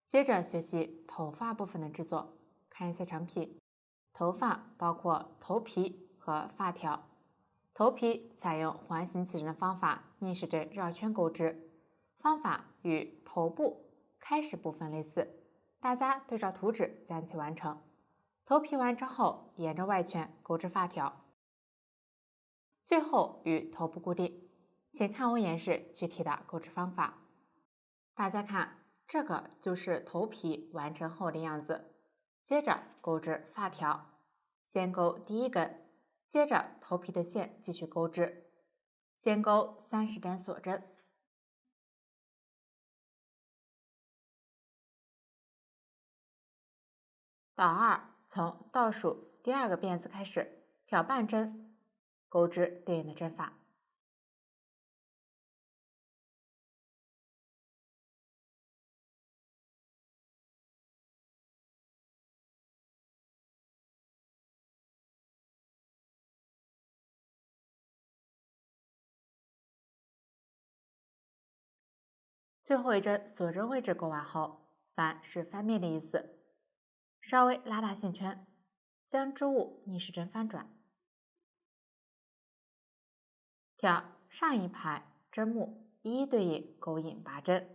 接着学习头发部分的制作，看一下成品。头发包括头皮和发条。头皮采用环形起针的方法逆时针绕圈钩织，方法与头部开始部分类似，大家对照图纸将其完成。头皮完成后，沿着外圈钩织发条，最后与头部固定。请看我演示具体的钩织方法。大家看，这个就是头皮完成后的样子。接着钩织发条，先钩第一根，接着头皮的线继续钩织，先钩30针锁针。倒2，从倒数第2个辫子开始挑半针，钩织对应的针法。最后一针锁针位置钩完后，翻是翻面的意思，稍微拉大线圈，将织物逆时针翻转，挑上一排针目一一对应钩引拔针。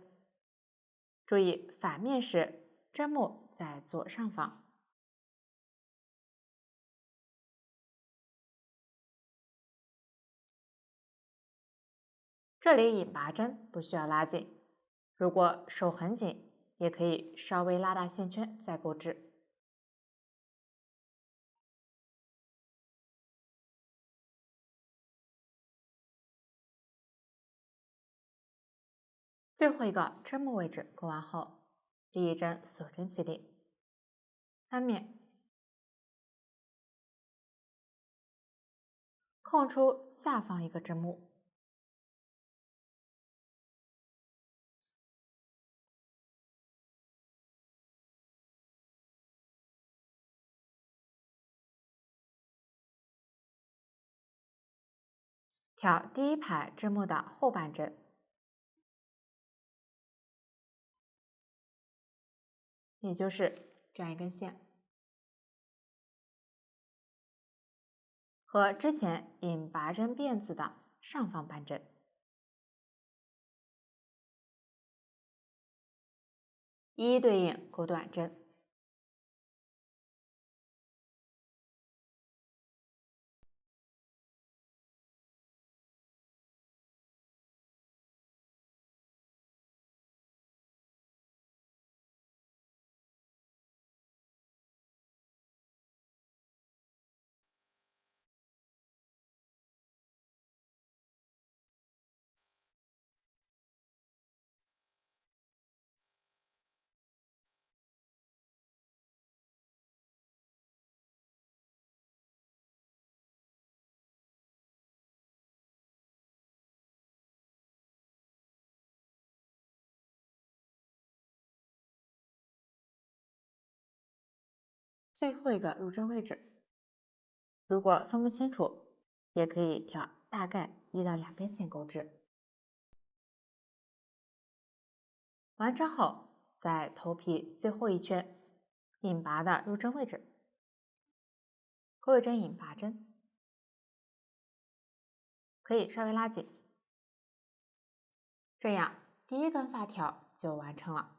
注意反面时针目在左上方。这里引拔针不需要拉紧，如果手很紧，也可以稍微拉大线圈再钩织。最后一个针目位置钩完后，第一针锁针起顶，翻面，空出下方一个针目，挑第一排针目的后半针，也就是这样一根线，和之前引拔针辫子的上方半针。一一对应钩短针。最后一个入针位置，如果分不清楚，也可以挑大概1到2根线钩织。完成后，在头皮最后一圈引拔的入针位置钩一针引拔针，可以稍微拉紧，这样第一根发条就完成了。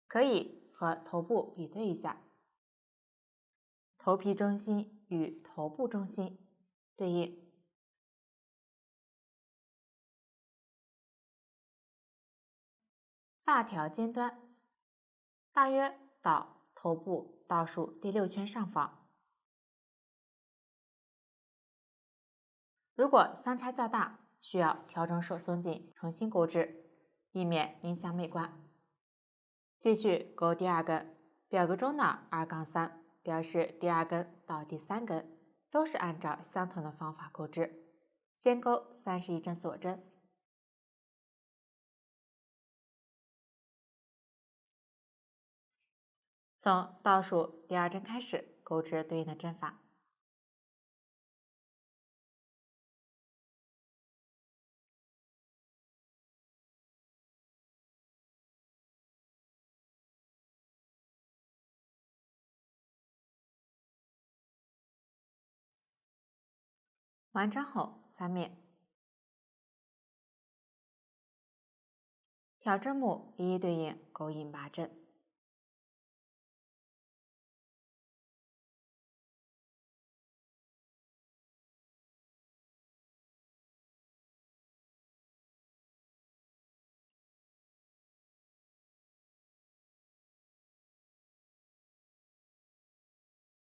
可以和头部比对一下，头皮中心与头部中心对应。发条尖端大约到头部倒数第6圈上方。如果相差较大，需要调整手松紧，重新钩织，以免影响美观。继续钩第2根，表格中的2-3表示第2根到第3根都是按照相同的方法钩织。先钩31针锁针，从倒数第2针开始钩织对应的针法。完成后翻面，挑针目一一对应勾引拔针。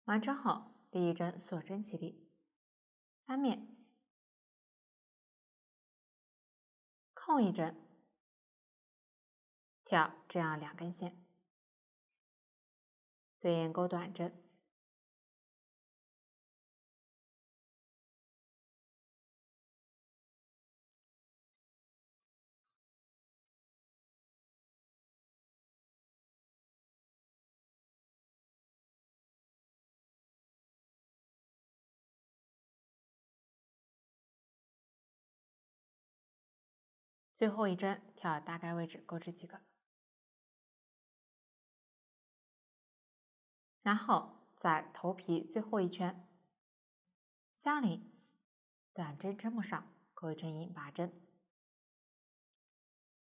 完成后，第一针锁针起立，翻面，空一针，挑这样2根线，对应钩短针。最后一针挑大概位置钩织几个，然后在头皮最后一圈相邻短针针目上钩一针引拔针，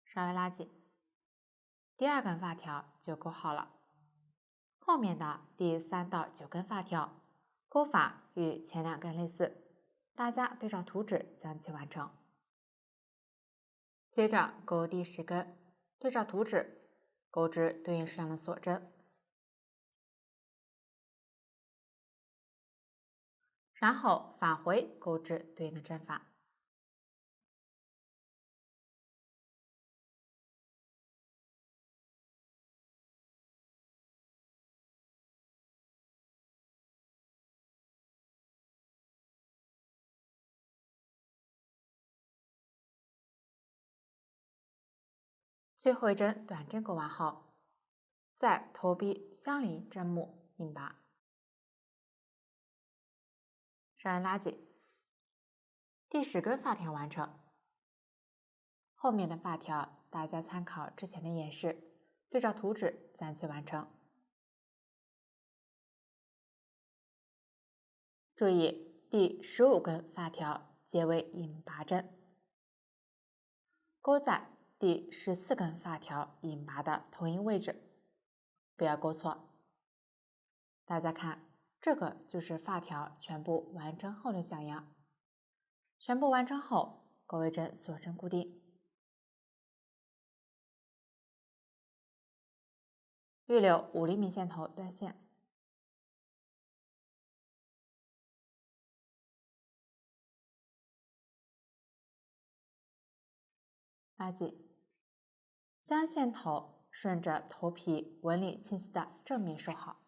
稍微拉紧，第2根发条就钩好了。后面的第3到9根发条钩法与前2根类似，大家对照图纸将其完成。接着钩第10根，对照图纸钩织对应数量的锁针，然后返回钩织对应的针法。最后一针短针钩完后，在头皮相邻针目引拔，稍微拉紧，第10根发条完成。后面的发条大家参考之前的演示，对照图纸将其完成。注意第15根发条结为引拔针，钩在第14根发条引拔的同一位置，不要钩错。大家看，这个就是发条全部完成后的小样。全部完成后，钩尾针锁针固定，预留5厘米线头断线，拉紧，将线头顺着头皮纹理清晰的正面收好。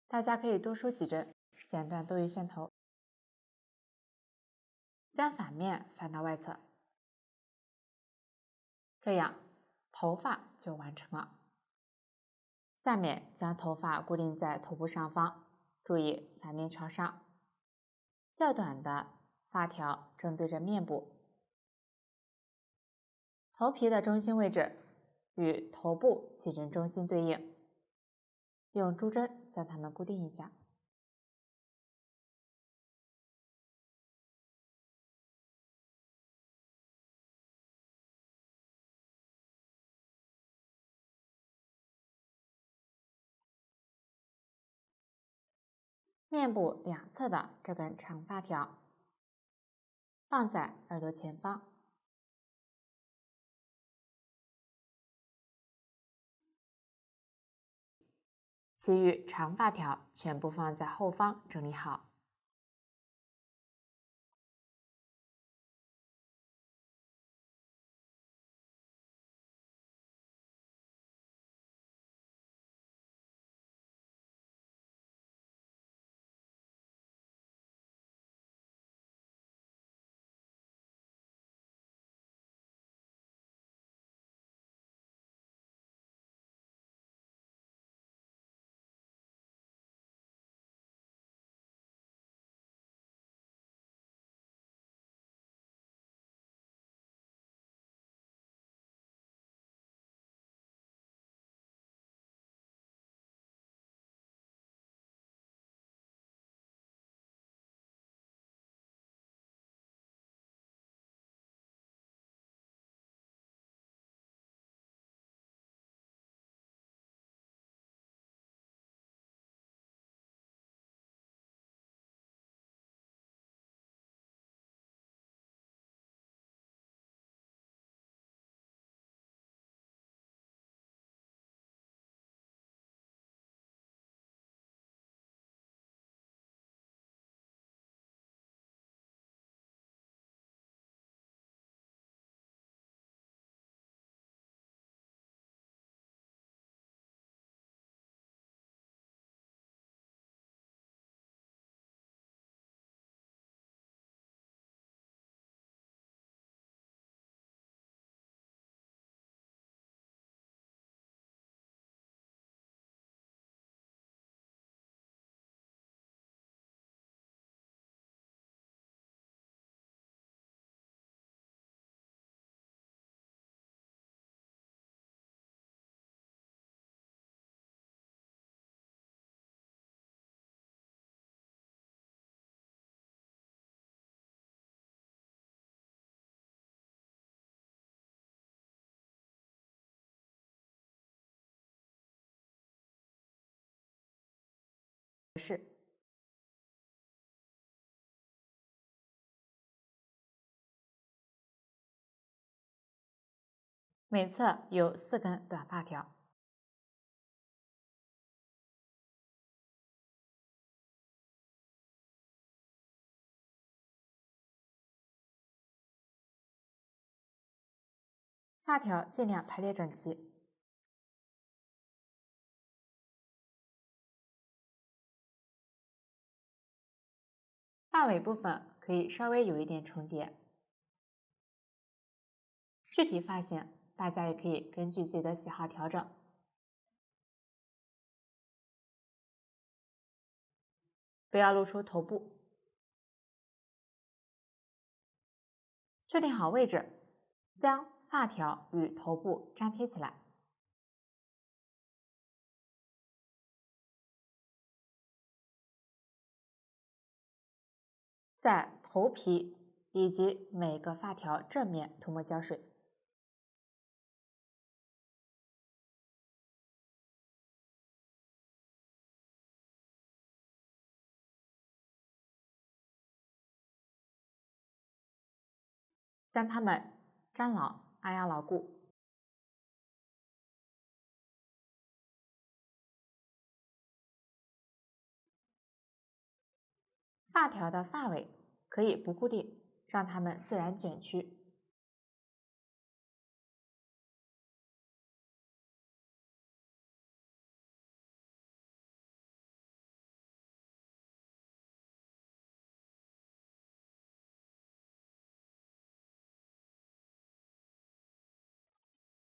大家可以多收几针，剪断多余线头，将反面翻到外侧，这样头发就完成了。下面将头发固定在头部上方，注意反面朝上，较短的发条正对着面部，头皮的中心位置与头部起针中心对应，用珠针将它们固定一下。面部两侧的这根长发条放在耳朵前方，其余长发条全部放在后方整理好。式。每侧有4根短发条。发条尽量排列整齐。发尾部分可以稍微有一点重叠。具体发型大家也可以根据自己的喜好调整。不要露出头部。确定好位置，将发条与头部粘贴起来。在头皮以及每个发条正面涂抹胶水。将它们粘牢，按压牢固。发条的发尾可以不固定，让它们自然卷曲。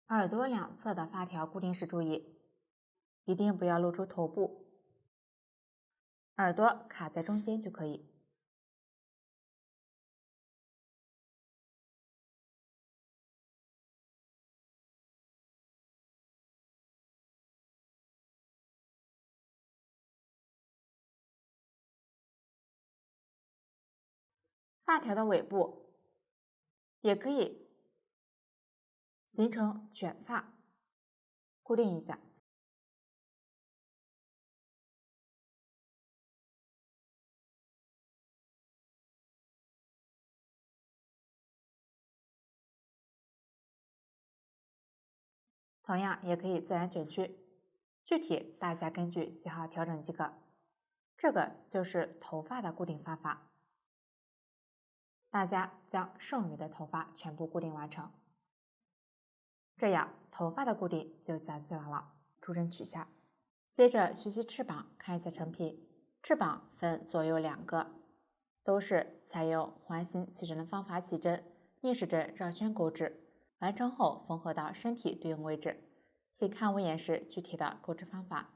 耳朵两侧的发条固定时注意，一定不要露出头部，耳朵卡在中间就可以。发条的尾部也可以形成卷发，固定一下。同样也可以自然卷曲，具体大家根据喜好调整即可。这个就是头发的固定方法。大家将剩余的头发全部固定完成，这样头发的固定就讲解完了，助阵取下。接着学习翅膀，看一下成品。翅膀分左右2个，都是采用环形起针的方法起针，逆时针绕圈钩织，完成后缝合到身体对应位置。请看我演示具体的钩织方法。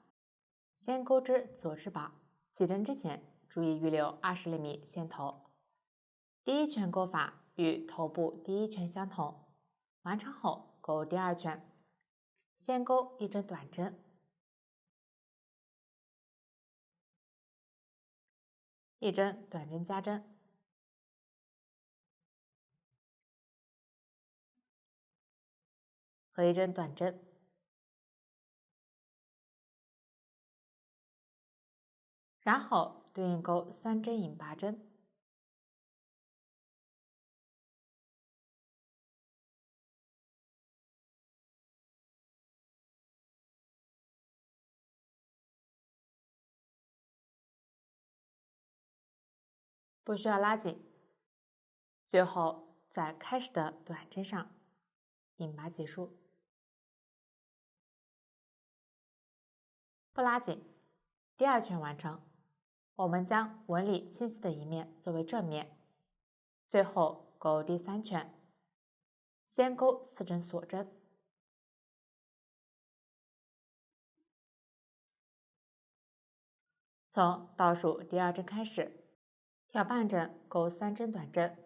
先钩织左翅膀，起针之前注意预留20厘米线头。第一圈钩法与头部第1圈相同，完成后钩第2圈，先钩1针短针，1针短针加针，和1针短针，然后对应钩3针引拔针。不需要拉紧，最后在开始的短针上引拔结束，不拉紧。第2圈完成，我们将纹理清晰的一面作为正面，最后钩第3圈，先钩4针锁针，从倒数第2针开始，挑半针钩3针短针，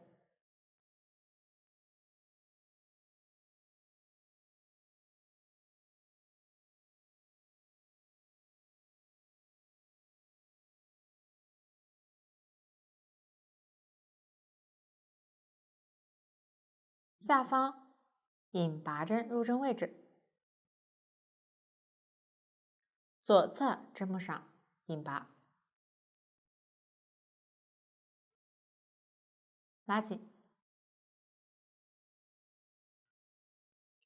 下方引拔针入针位置，左侧针目上引拔。拉紧。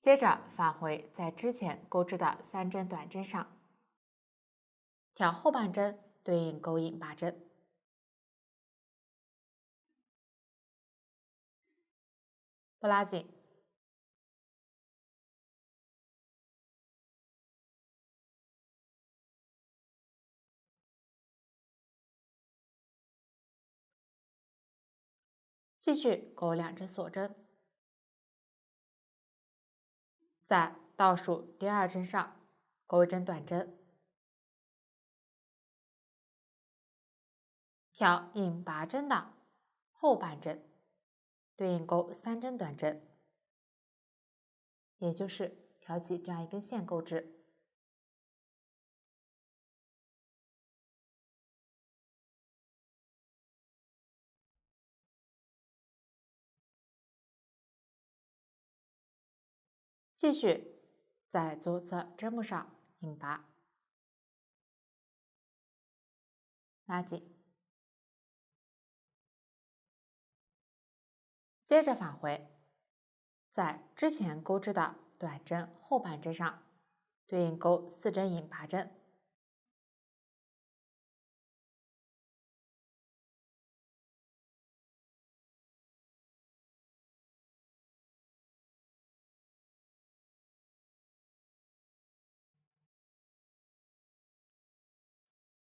接着返回在之前钩织的3针短针上，挑后半针对应钩引8针，不拉紧。继续钩2针锁针，在倒数第2针上钩1针短针，挑引8针的后半针，对应钩3针短针，也就是挑起这样一根线钩织。继续在左侧针目上引拔，拉紧。接着返回，在之前钩织的短针后半针上对应钩4针引拔针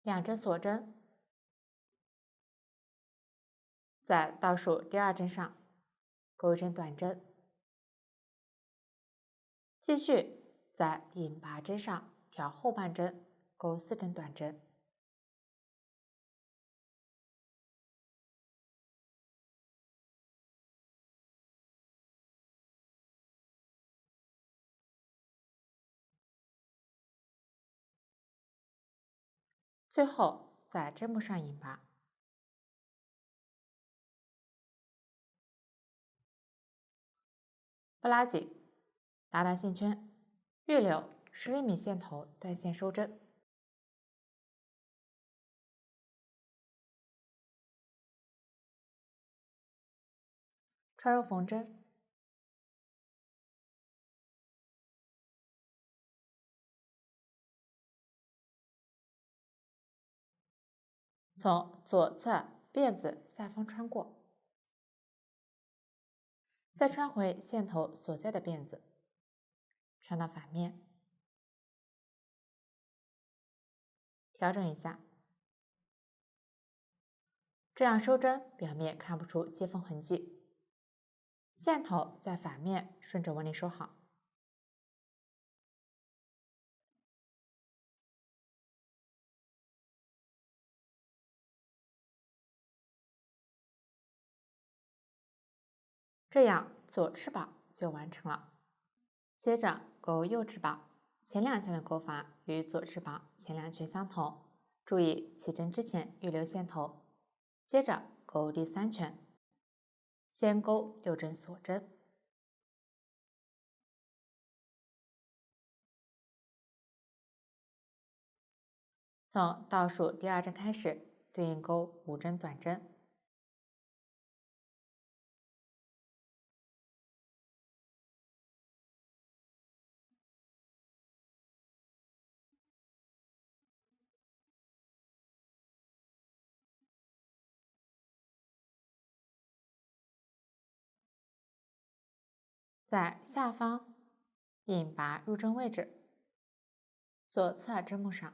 ，2针锁针，在倒数第2针上钩1针短针，继续在引拔针上挑后半针钩4针短针，最后在针目上引拔，不拉紧，打打线圈，预留10厘米线头断线收针。穿入缝针，从左侧辫子下方穿过，再穿回线头所在的辫子，穿到反面，调整一下，这样收针表面看不出接缝痕迹。线头在反面顺着纹理收好。这样左翅膀就完成了。接着钩右翅膀，前2圈的钩法与左翅膀前2圈相同，注意起针之前预留线头。接着钩第3圈，先钩6针锁针，从倒数第2针开始对应钩5针短针，在下方引拔入针位置，左侧针目上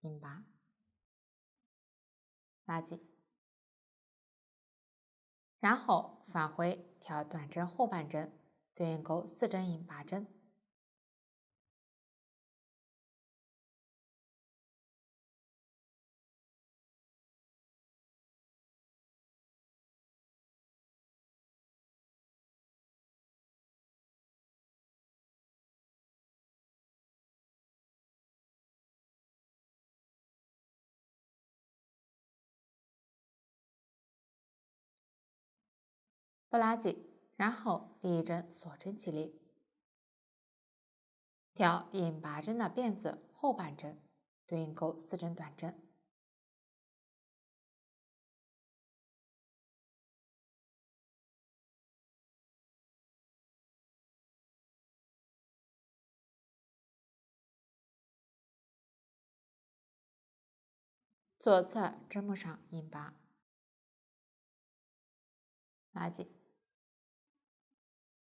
引拔，拉紧，然后返回挑短针后半针，对应钩4针引拔针，不拉紧，然后立一针锁针起立，挑引拔针的辫子后半针，对应钩4针短针，左侧针目上印8，拉紧，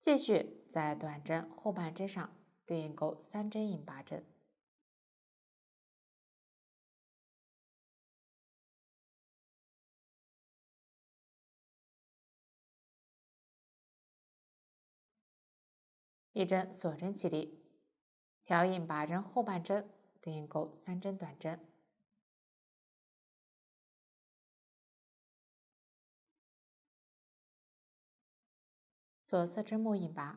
继续在短针后半针上对应钩3针印8针，一针锁针起立，调印8针后半针对应钩3针短针，左侧针目印8，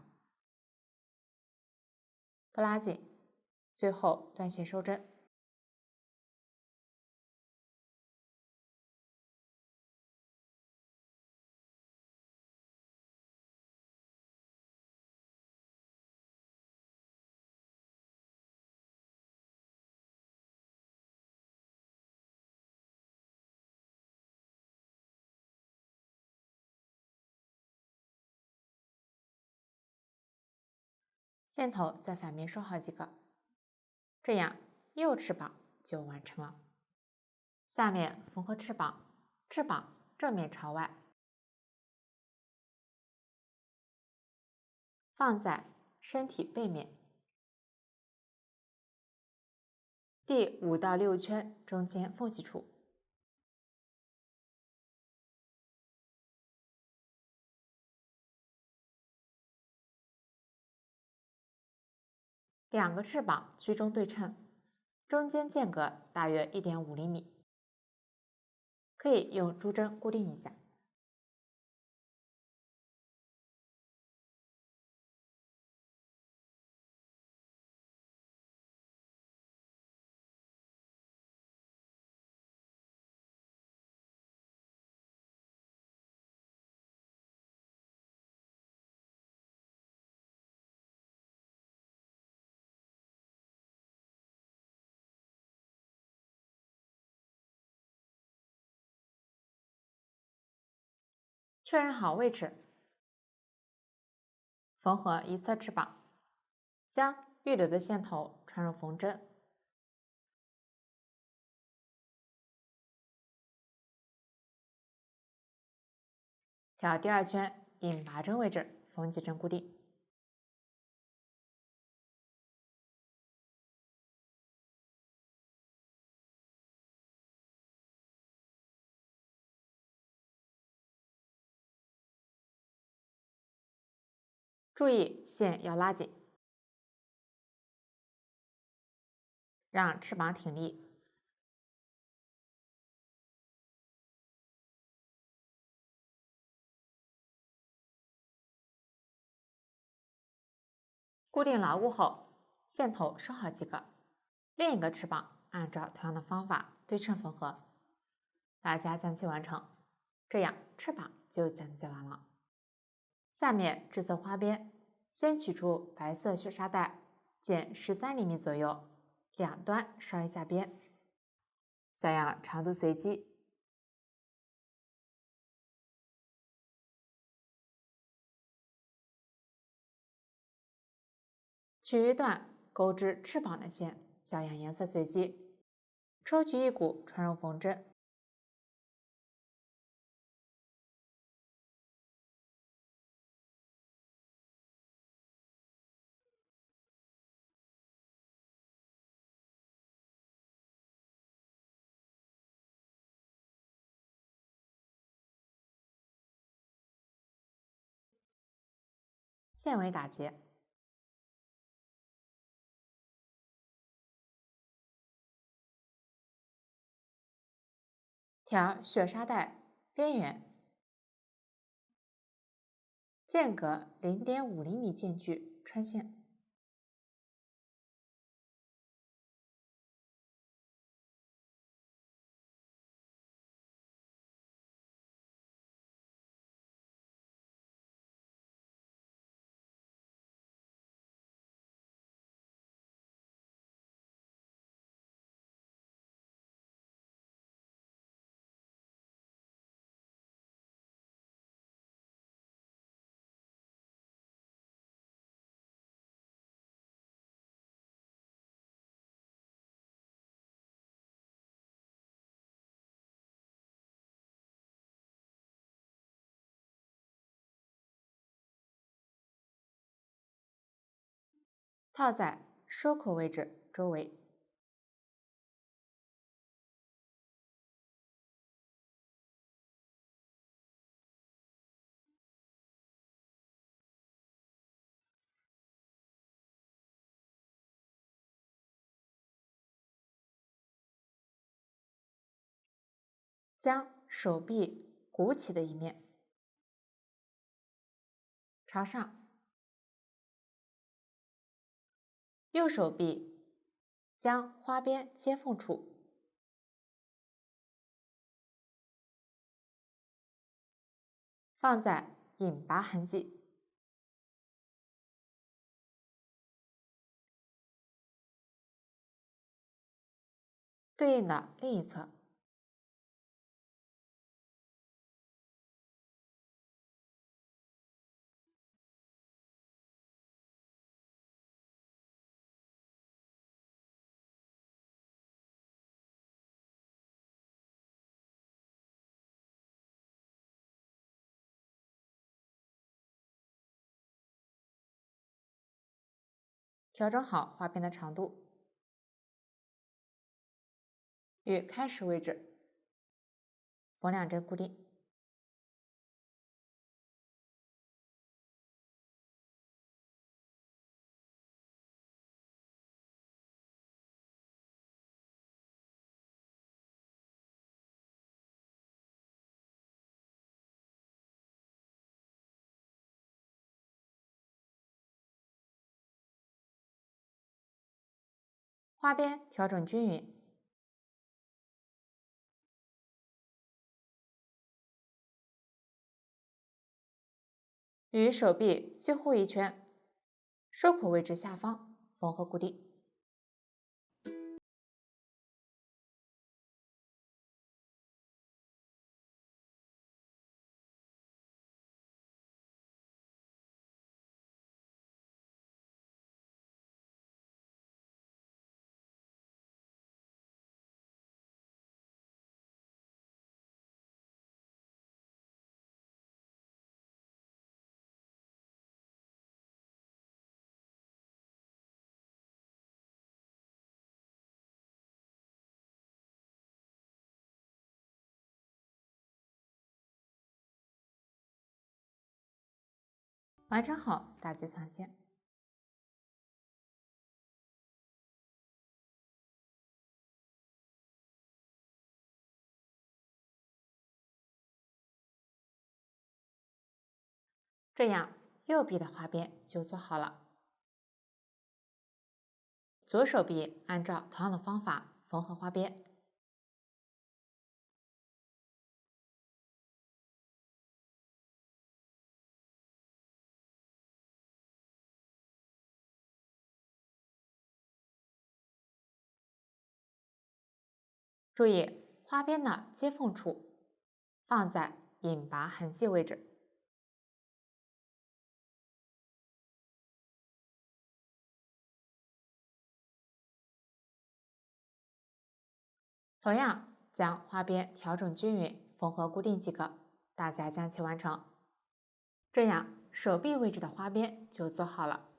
不拉紧，最后断线收针。线头在反面收好几个，这样右翅膀就完成了。下面缝合翅膀，翅膀正面朝外，放在身体背面，第5到6圈中间缝隙处。2个翅膀居中对称，中间间隔大约1.5厘米，可以用珠针固定一下。确认好位置，缝合一侧翅膀，将预留的线头穿入缝针，调第2圈印8针位置，缝几针固定。注意线要拉紧，让翅膀挺立。固定牢固后，线头收好几个，另一个翅膀按照同样的方法对称缝合。大家将其完成，这样翅膀就讲解完了。下面制作花边，先取出白色雪纱带，剪13厘米左右，两端烧一下边，小样长度随机。取一段钩织翅膀的线，小样颜色随机，抽取一股穿入缝针。线尾打结，调雪纱带边缘，间隔0.5厘米间距穿线。套在收口位置周围。将手臂鼓起的一面朝上，右手臂将花边接缝处放在引拔痕迹，对应的另一侧。调整好花边的长度，与开始位置缝2针固定。花边调整均匀，与手臂最后一圈收口位置下方缝合固定。完成好打结藏线。这样右臂的花边就做好了。左手臂按照同样的方法缝合花边。注意花边的接缝处放在引拔痕迹位置。同样将花边调整均匀，缝合固定即可。大家将其完成。这样手臂位置的花边就做好了。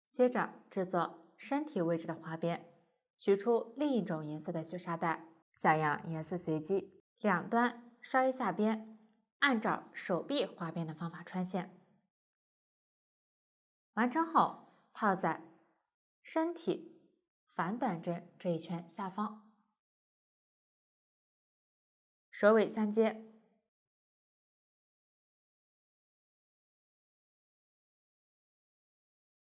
接着制作身体位置的花边，取出另一种颜色的雪纱带，小样颜色随机，两端稍一下边，按照手臂花边的方法穿线。完成后，套在身体反短针这一圈下方，首尾相接。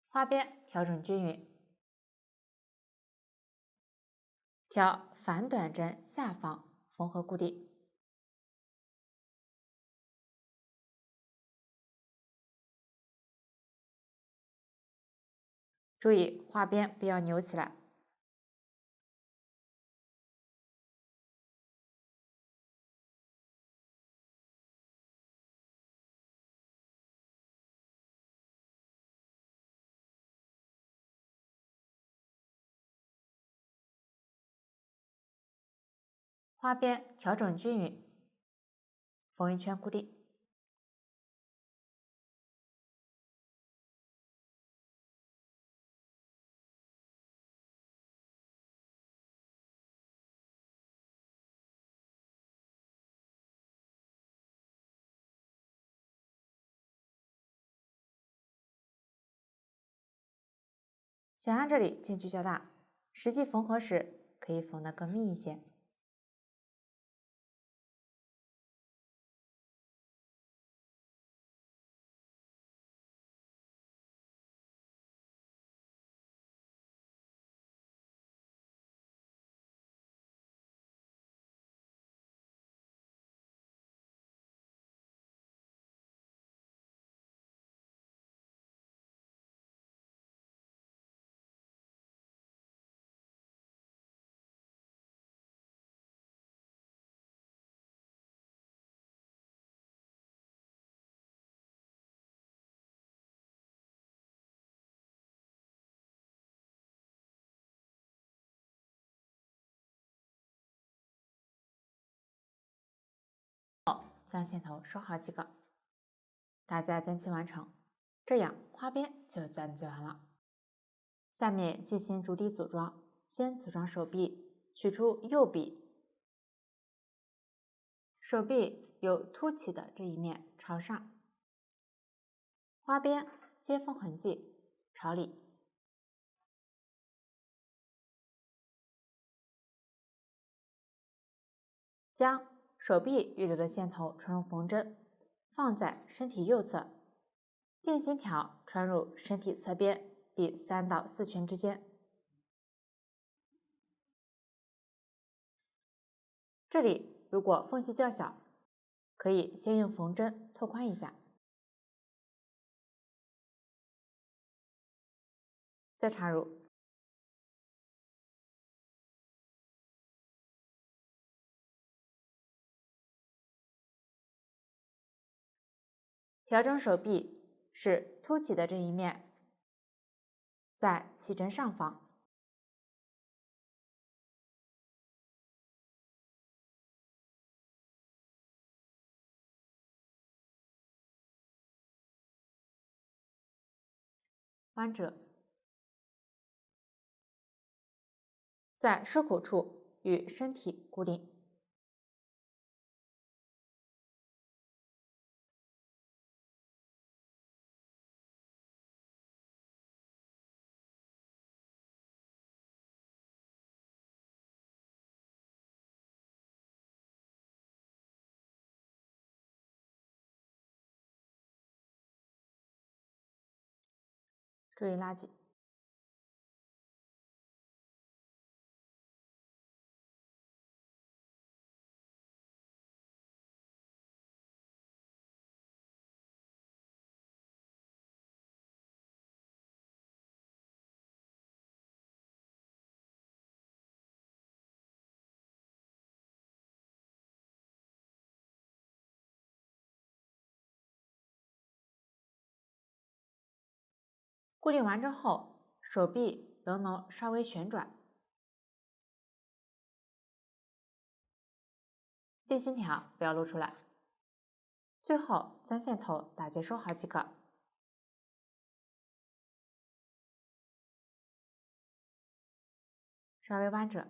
花边调整均匀，调反短针下方缝合固定。注意花边不要扭起来。花边调整均匀，缝一圈固定。想象这里间距较大，实际缝合时可以缝得更密一些。将线头收好几个，大家将其完成，这样花边就讲解完了。下面进行主体组装，先组装手臂，取出右臂，手臂有凸起的这一面朝上，花边接缝痕迹朝里，将手臂预留的线头穿入缝针，放在身体右侧，定心条穿入身体侧边第3到4圈之间。这里如果缝隙较小，可以先用缝针拓宽一下，再插入。调整手臂，使凸起的这一面在起针上方，弯折，在收口处与身体固定。注意拉紧。固定完成后，手臂仍能稍微旋转，定心条不要露出来。最后将线头打结收好几个，稍微弯折。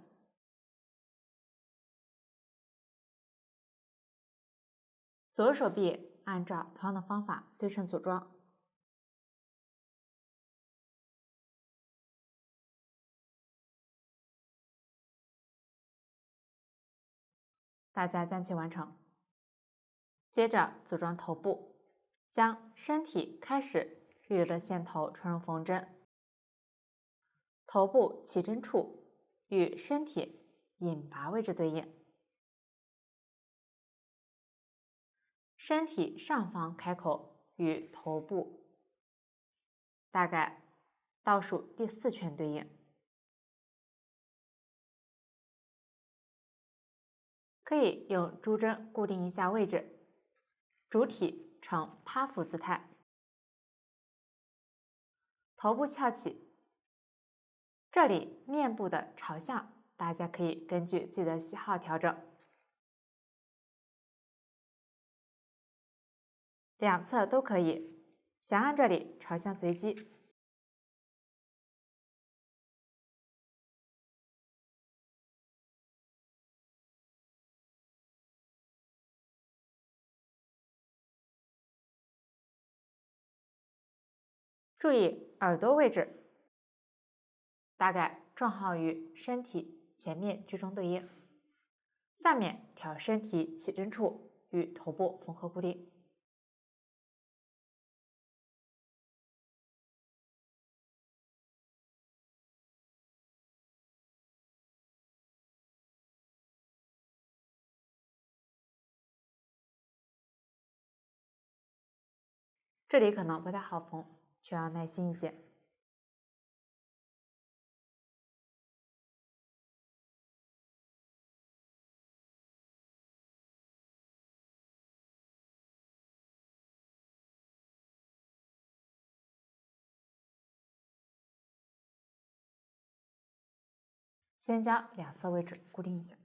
左右手臂按照同样的方法对称组装。大家将其完成。接着组装头部，将身体开始预留的线头穿入缝针，头部起针处与身体引拔位置对应，身体上方开口与头部大概倒数第4圈对应。可以用珠针固定一下位置，主体呈趴伏姿态，头部翘起。这里面部的朝向，大家可以根据自己的喜好调整。两侧都可以，想按这里朝向随机。注意耳朵位置，大概正好与身体前面居中对应。下面挑身体起针处与头部缝合固定。这里可能不太好缝，需要耐心一些。先将两侧位置固定一下。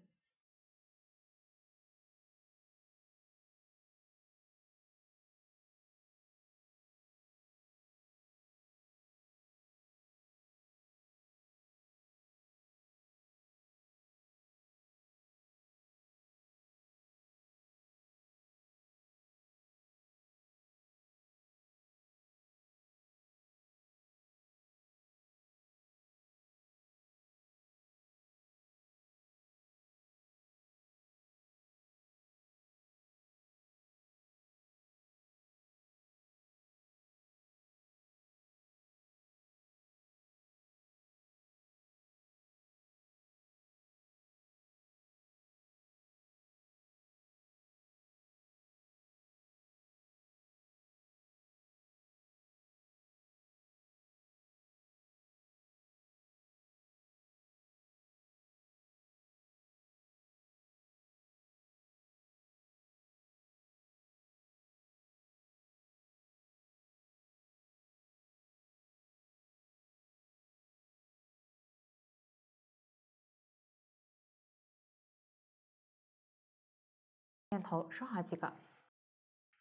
线头收好几个，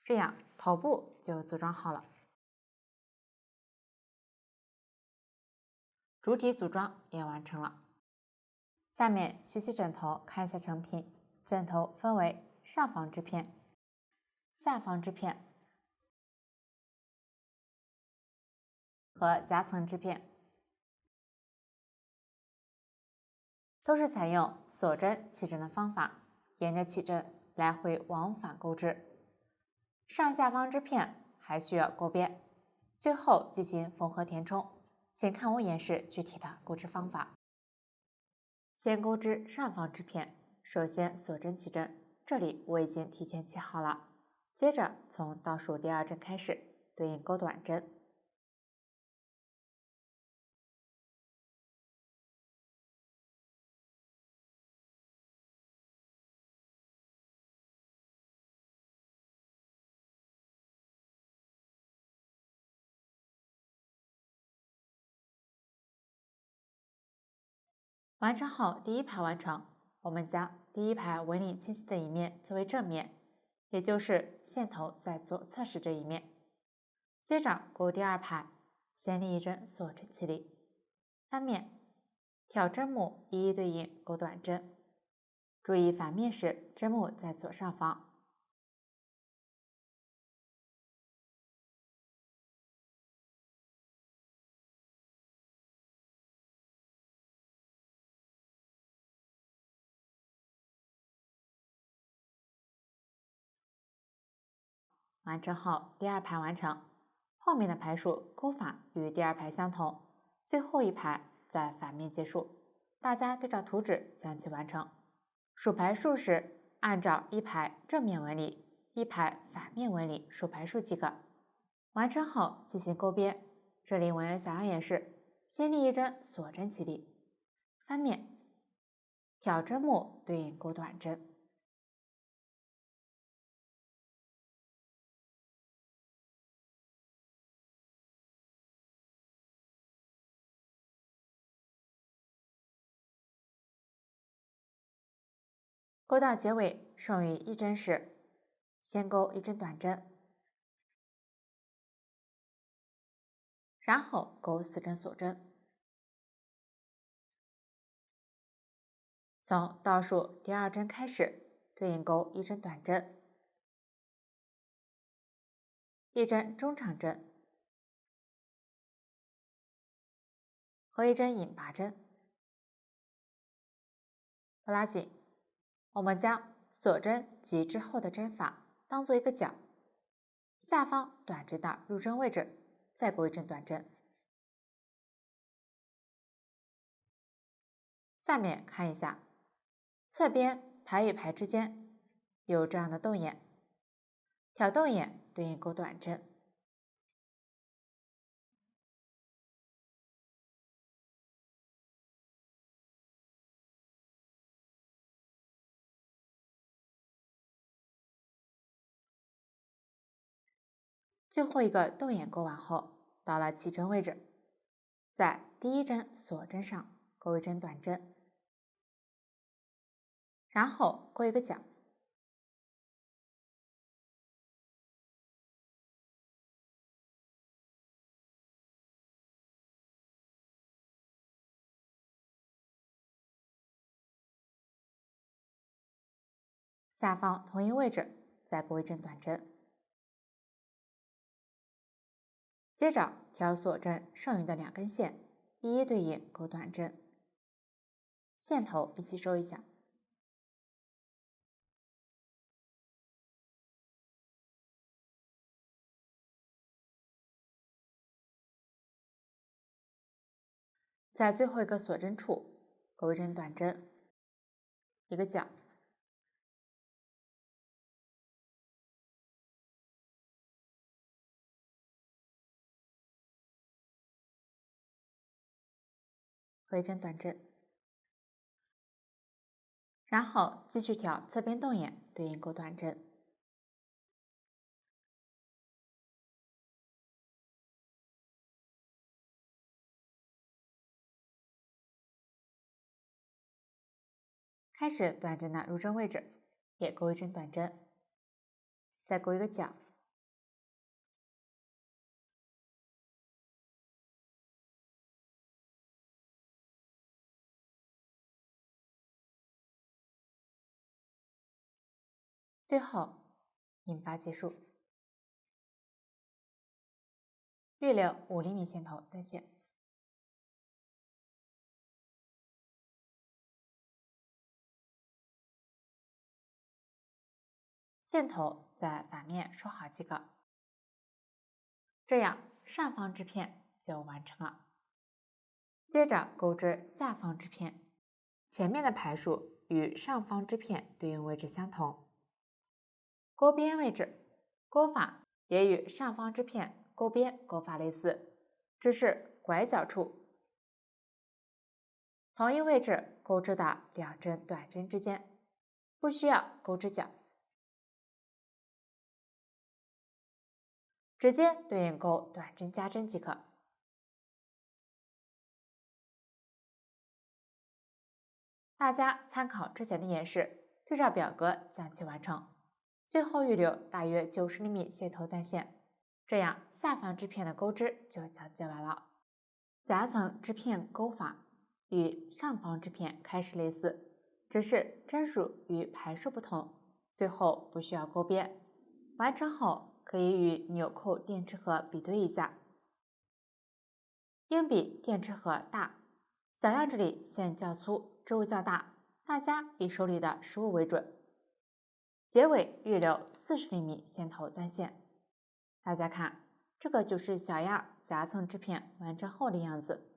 这样头部就组装好了。主体组装也完成了。下面学习枕头，看一下成品。枕头分为上方织片、下方织片和夹层织片，都是采用锁针起针的方法，沿着起针来回往返钩织。上下方织片还需要钩边，最后进行缝合填充。请看我演示具体的钩织方法。先钩织上方织片，首先锁针起针，这里我已经提前起好了。接着从倒数第二针开始，对应钩短针。完成后，第一排完成，我们将第一排纹理清晰的一面作为正面，也就是线头在左侧时这一面。接着钩第二排，先立一针锁针起立，翻面挑针目一一对应钩短针，注意反面时针目在左上方。完成后，第二排完成，后面的排数钩法与第二排相同，最后一排在反面结束。大家对照图纸将其完成。数排数时，按照一排正面纹理、一排反面纹理数排数即可。完成后进行钩边，这里我有小样演示：先立一针锁针起立，翻面挑针目对应钩短针。钩到结尾剩余一针时，先钩一针短针，然后钩4针锁针。从倒数第二针开始，对应钩一针短针，一针中长针，和一针引拔针。不拉紧，我们将锁针及之后的针法当做一个角，下方短针的入针位置再钩一针短针。下面看一下，侧边排与排之间有这样的洞眼，挑洞眼对应钩短针。最后一个洞眼钩完后，到了起针位置，在第一针锁针上钩一针短针，然后钩一个角。下方同一位置再钩一针短针，接着挑锁针剩余的2根线，一一对应钩短针，线头一起收一下。在最后一个锁针处钩一针短针，一个角。和一针短针，然后继续挑侧边洞眼对应钩短针。开始短针的入针位置也钩一针短针，再钩一个角。最后引拔结束，预留5厘米线头断线。线头在反面收好即可，这样上方织片就完成了。接着钩织下方织片，前面的排数与上方织片对应位置相同，钩边位置、钩法也与上方织片钩边钩法类似，只是拐角处同一位置钩织的2针短针之间，不需要钩织角，直接对应钩短针加针即可。大家参考之前的演示，对照表格将其完成。最后预留大约90厘米线头断线，这样下方织片的钩织就讲解完了。夹层织片钩法与上方织片开始类似，只是针数与排数不同，最后不需要钩边。完成后可以与纽扣电池盒比对一下，应比电池盒大。小样这里线较粗，织物较大，大家以手里的实物为准。结尾预留40厘米线头断线，大家看，这个就是小样夹层织片完成后的样子。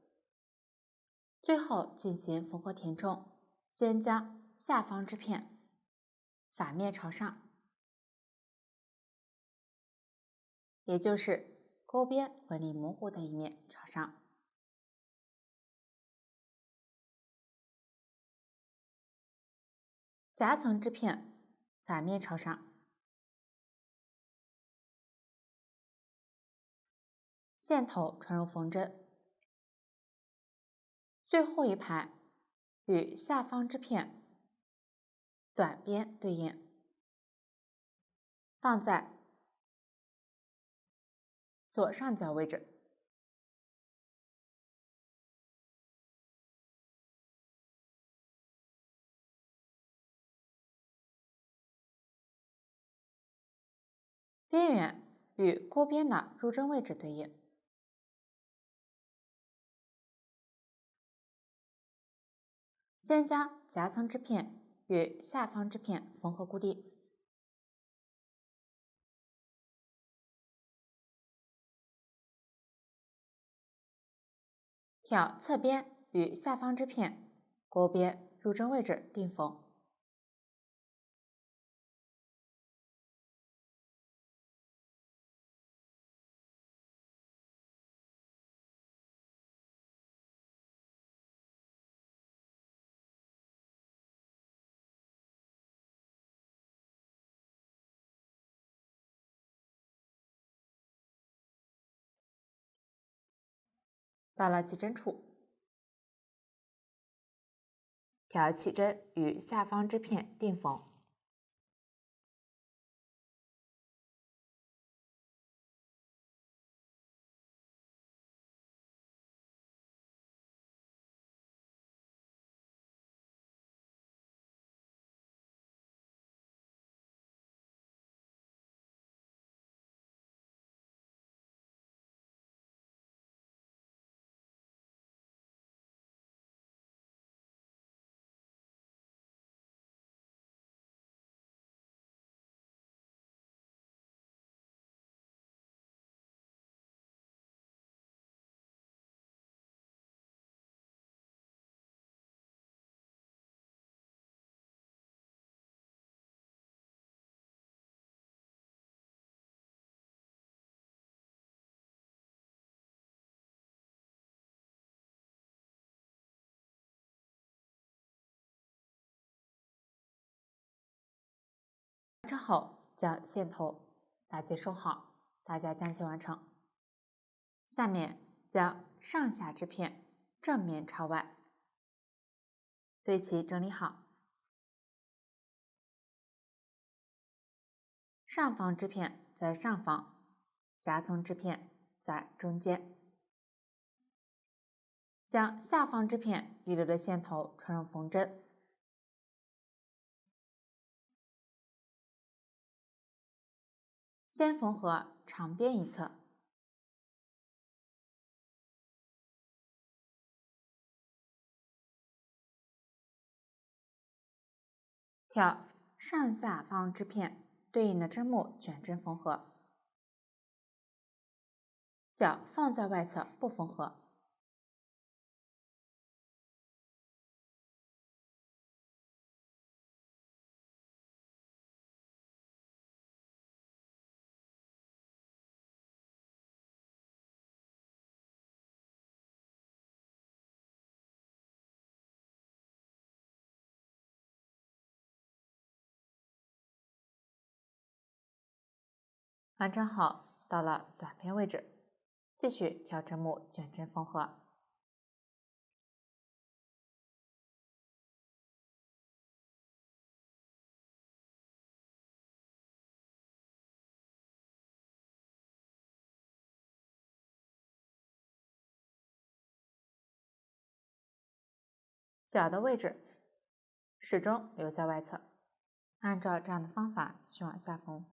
最后进行缝合填充，先将下方织片反面朝上，也就是钩边纹理模糊的一面朝上。夹层织片反面朝上，线头穿入缝针，最后一排与下方织片短边对应，放在左上角位置。边缘与钩边的入针位置对应。先将夹层织片与下方织片缝合固定。挑侧边与下方织片钩边入针位置定缝。到了起针处，挑起针与下方织片定缝。完成后，将线头打结收好，大家将其完成。下面将上下织片正面朝外对齐整理好，上方织片在上方，夹层织片在中间，将下方织片预留的线头穿入缝针。先缝合长边一侧，挑上下方织片对应的针目卷针缝合，角放在外侧不缝合。完成后，到了短边位置，继续挑针目卷针缝合。角的位置始终留在外侧，按照这样的方法继续往下缝。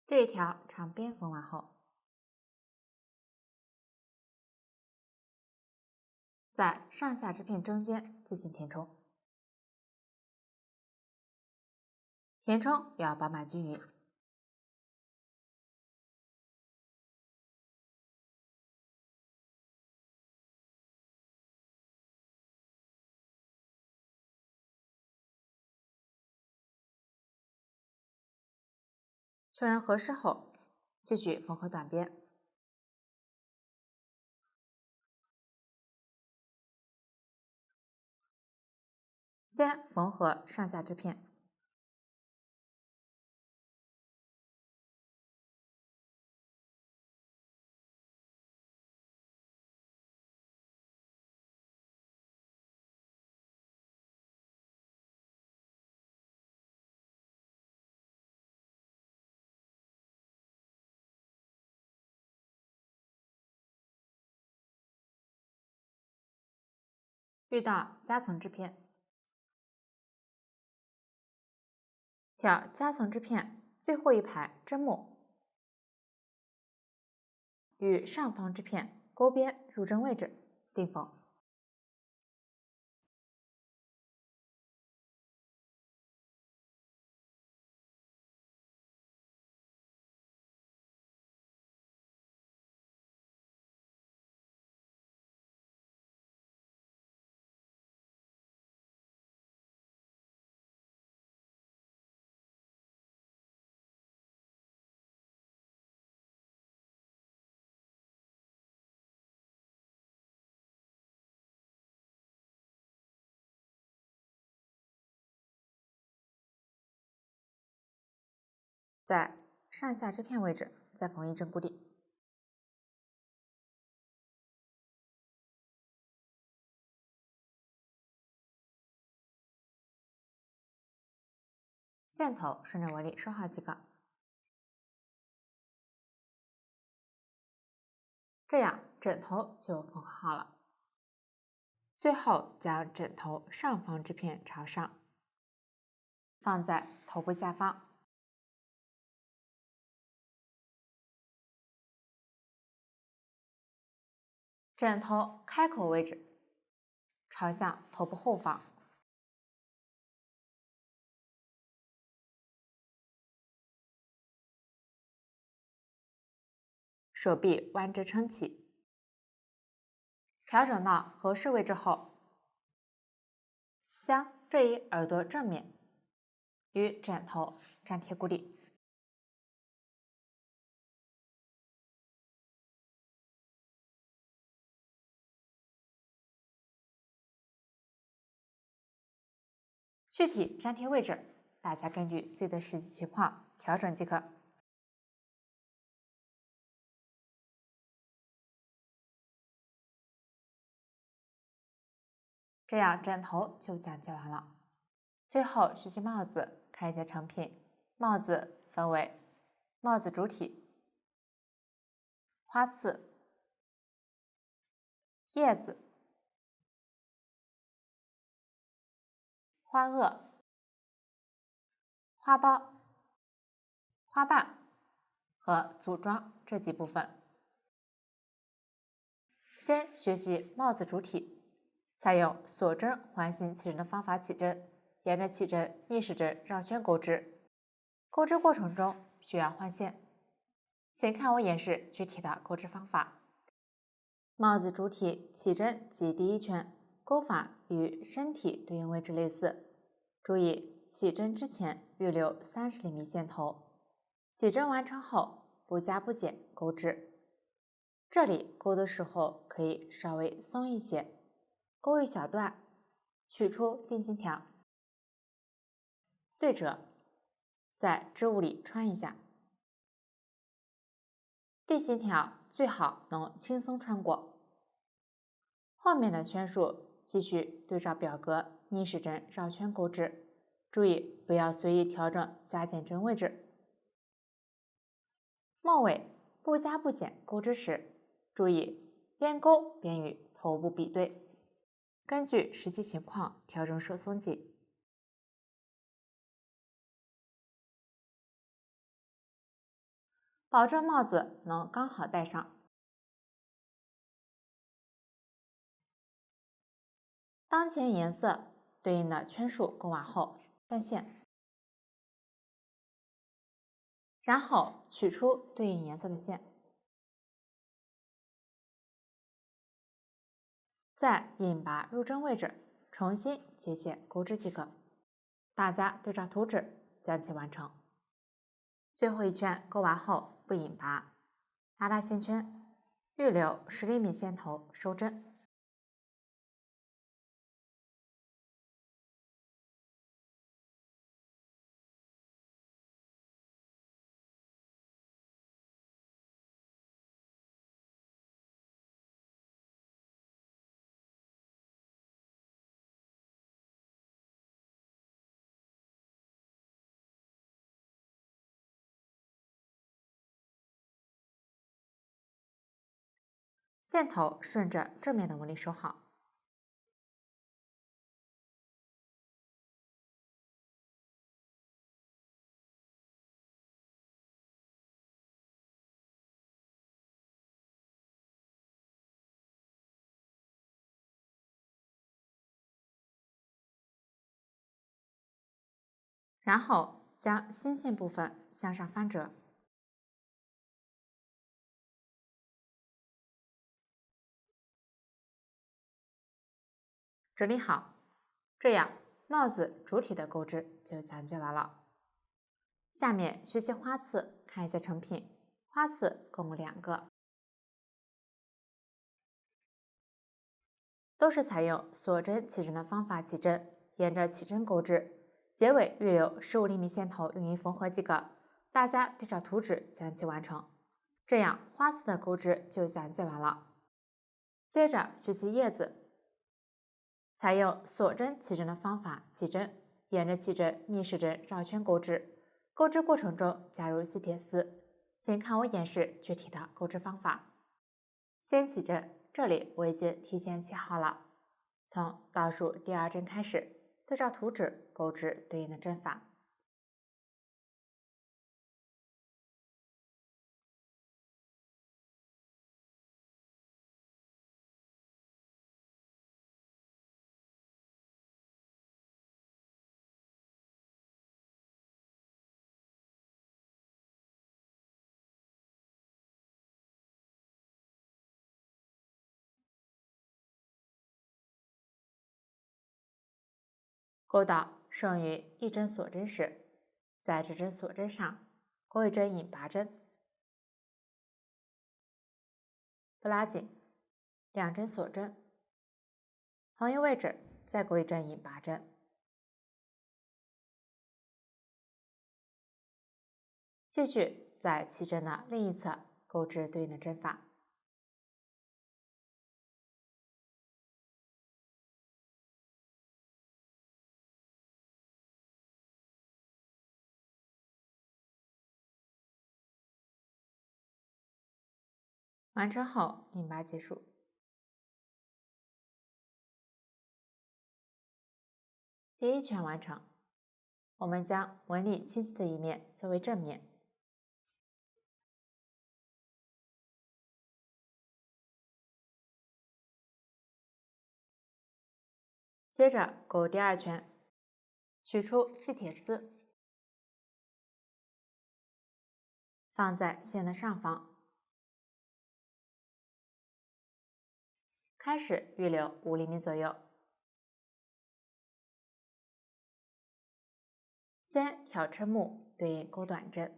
这一条长边缝完后，在上下织片中间进行填充，填充要饱满均匀。确认合适后，继续缝合短边。先缝合上下织片，遇到夹层织片，挑夹层织片最后一排针目，与上方织片勾边入针位置定缝。在上下织片位置再缝一针固定。线头顺着纹理收好即可。这样枕头就缝好了。最后将枕头上方织片朝上，放在头部下方。枕头开口位置朝向头部后方。手臂弯直撑起，调整到合适位置后，将这一耳朵正面与枕头粘贴固定。具体粘贴位置，大家根据自己的实际情况调整即可。这样枕头就讲解完了。最后学习帽子，看一下成品。帽子分为帽子主体、花刺、叶子、花萼、花苞、花瓣和组装这几部分。先学习帽子主体，采用锁针环形起针的方法起针，沿着起针逆时针绕圈钩织。钩织过程中需要换线，请看我演示具体的钩织方法。帽子主体起针即第一圈，钩法与身体对应位置类似，注意起针之前预留30厘米线头，起针完成后不加不减钩织。这里钩的时候可以稍微松一些，钩一小段，取出定心条，对折，在织物里穿一下。定心条最好能轻松穿过。后面的圈数继续对照表格逆时针绕圈钩织，注意不要随意调整加减针位置。末尾不加不减钩织时，注意边钩边与头部比对，根据实际情况调整手松紧。保证帽子能刚好戴上。当前颜色对应的圈数钩完后断线，然后取出对应颜色的线，在引拔入针位置重新接线钩织即可。大家对照图纸将其完成。最后一圈钩完后不引拔，拉大线圈，预留10厘米线头收针。线头顺着正面的纹理收好。然后将新线部分向上翻折。整理好，这样帽子主体的钩织就讲解完了。下面学习花刺，看一下成品。花刺共2个，都是采用锁针起针的方法起针，沿着起针钩织，结尾预留15厘米线头用于缝合即可。大家对照图纸将其完成。这样花刺的钩织就讲解完了。接着学习叶子，采用锁针起针的方法起针，沿着起针逆时针绕圈钩织。钩织过程中加入细铁丝，请看我演示具体的钩织方法。先起针，这里我已经提前起好了。从倒数第2针开始，对照图纸钩织对应的针法。钩到剩余1针锁针时，在这针锁针上钩1针引拔针，不拉紧，2针锁针，同一位置再钩1针引拔针，继续在起针的另一侧钩织对应的针法。完成后引拔结束。第1圈完成，我们将纹理清晰的一面作为正面。接着钩第2圈，取出细铁丝，放在线的上方，开始预留5厘米左右。先挑针目对应钩短针，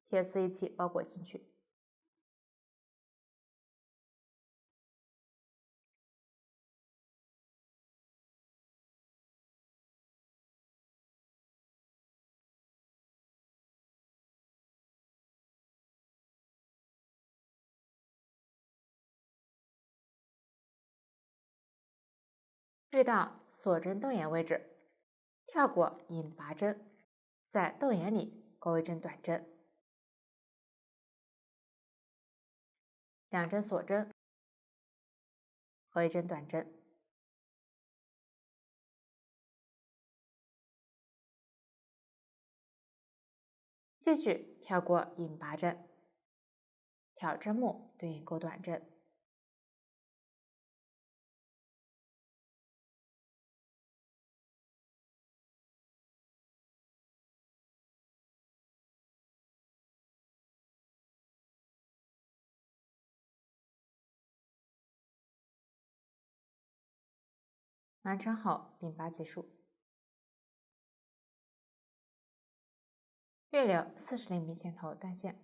铁丝一起包裹进去。遇到锁针逗眼位置，跳过引拔针，在逗眼里钩1针短针，2针锁针和1针短针，继续跳过引拔针，挑针目对应钩短针。完成后引拔结束。预留40厘米线头断线。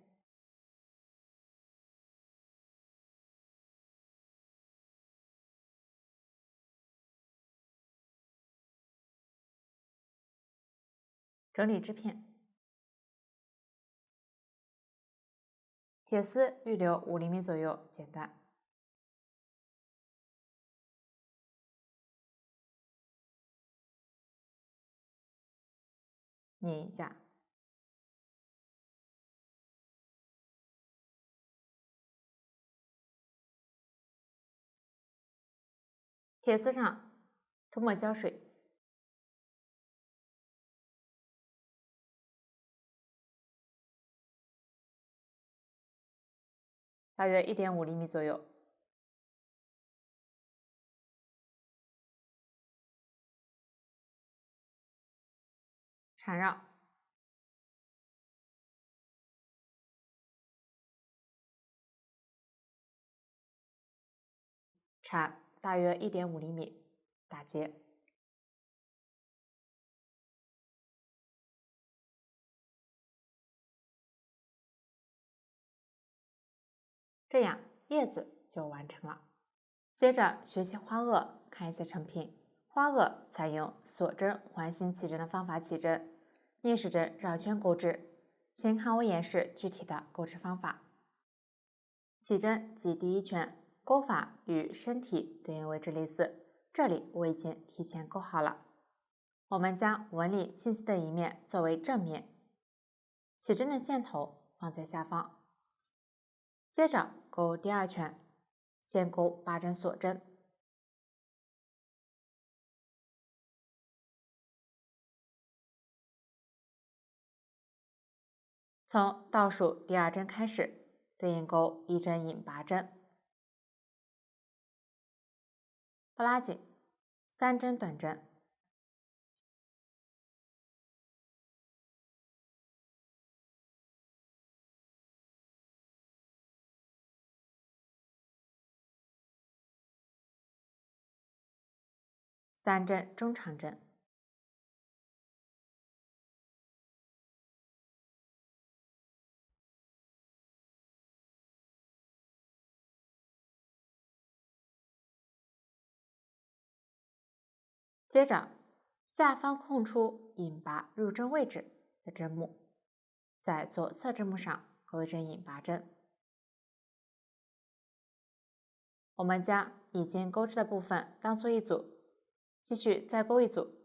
整理织片，铁丝预留5厘米左右剪断。拧一下，铁丝上涂抹胶水，大约1.5厘米左右。缠绕，缠大约1.5厘米，打结。这样叶子就完成了。接着学习花萼，看一下成品。花萼采用锁针环形起针的方法起针，逆时针绕圈钩织。请看我演示具体的钩织方法。起针即第一圈，钩法与身体对应位置类似，这里我已经提前钩好了。我们将纹理清晰的一面作为正面，起针的线头放在下方。接着钩第二圈，先钩8针锁针，从倒数第2针开始，对应钩1针引8针，不拉紧，3针短针，3针中长针，接着下方空出引拔入针位置的针目，在左侧针目上钩1针引8针。我们将已经钩织的部分当做一组，继续再钩一组。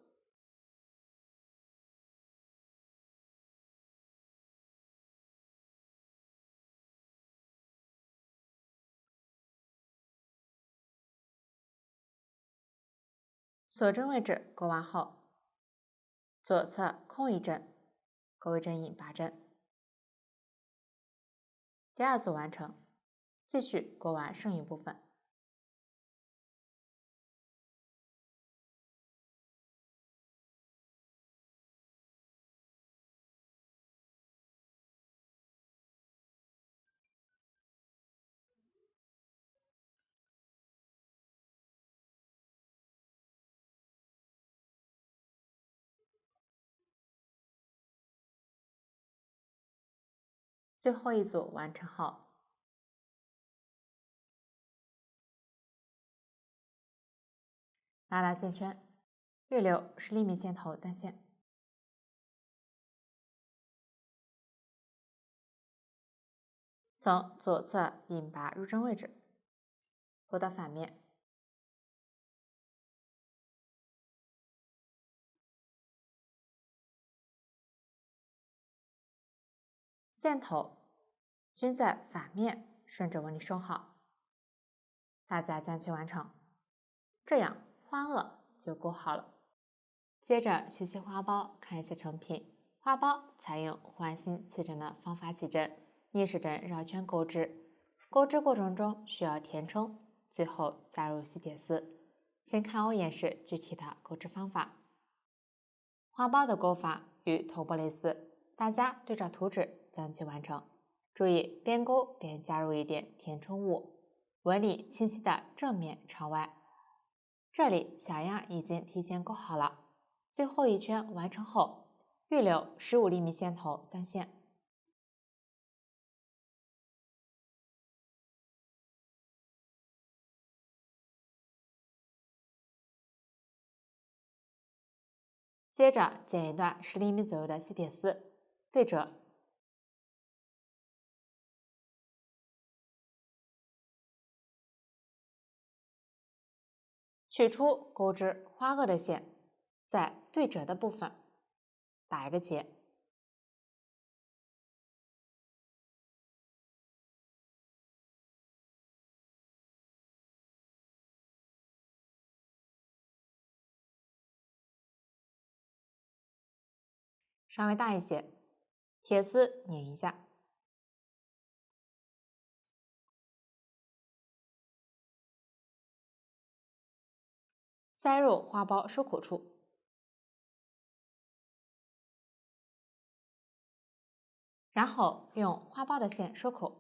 锁针位置钩完后，左侧空1针，钩1针引8针。第2组完成，继续钩完剩余部分。最后一组完成后，拉线圈，预留10厘米线头单线，从左侧引拔入针位置钩到反面，线头均在反面顺着纹理收好，大家将其完成，这样花萼就钩好了。接着学习花苞，看一下成品。花苞采用环形起针的方法起针，逆时针绕圈钩织。钩织过程中需要填充，最后加入吸铁丝。先看我演示具体的钩织方法。花苞的钩法与头部类似，大家对照图纸将其完成。注意边钩边加入一点填充物，纹理清晰的正面朝外。这里小样已经提前钩好了，最后一圈完成后，预留15厘米线头断线。接着剪一段10厘米左右的吸铁丝，对折，取出钩织花萼的线，在对折的部分打一个结，稍微大一些，铁丝拧一下，塞入花苞收口处。然后用花苞的线收口，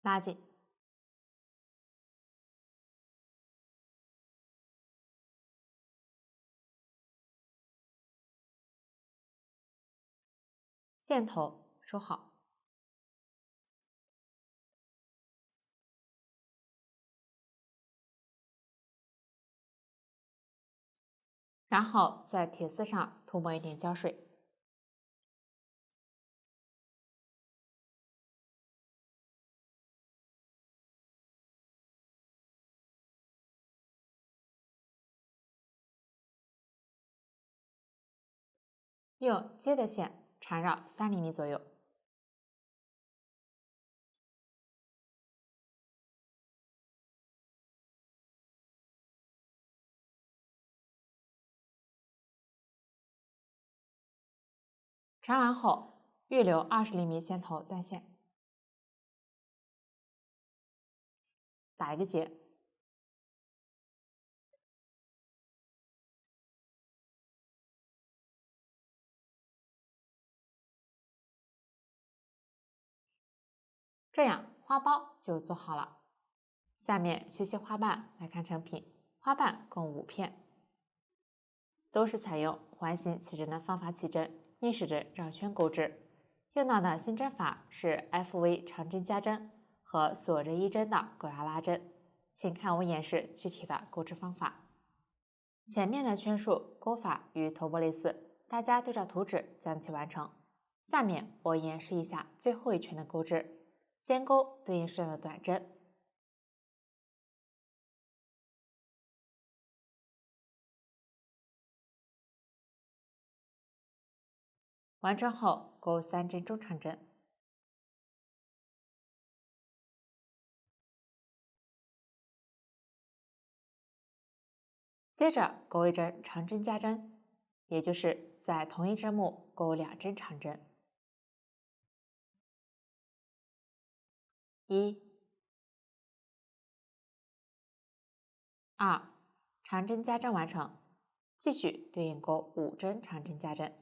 拉紧，线头收好，然后在铁丝上涂抹一点胶水，用接的线缠绕3厘米左右。缠完后，预留20厘米线头断线，打一个结，这样花苞就做好了。下面学习花瓣来看成品，花瓣共5片，都是采用环形起针的方法起针，逆时针绕圈钩织。用到的新针法是 FV 长针加针和锁针1针的钩压拉针。请看我演示具体的钩织方法。前面的圈数钩法与头部类似，大家对照图纸将其完成。下面我演示一下最后一圈的钩织，先钩对应数量的短针，完成后钩3针中长针，接着钩1针长针加针，也就是在同一针目钩2针长针。1、2，长针加针完成，继续对应钩5针长针加针。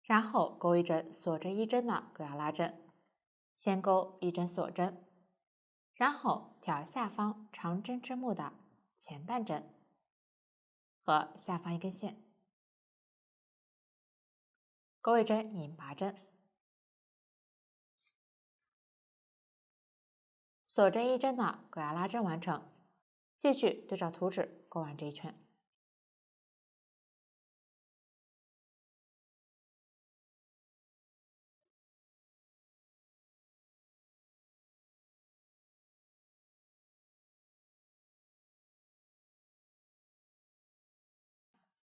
然后钩1针锁针1针的钩压拉针，先钩1针锁针，然后挑下方长针织目的前半针和下方一根线，钩1针引拔针，锁针1针的钩压拉针完成，继续对照图纸钩完这一圈。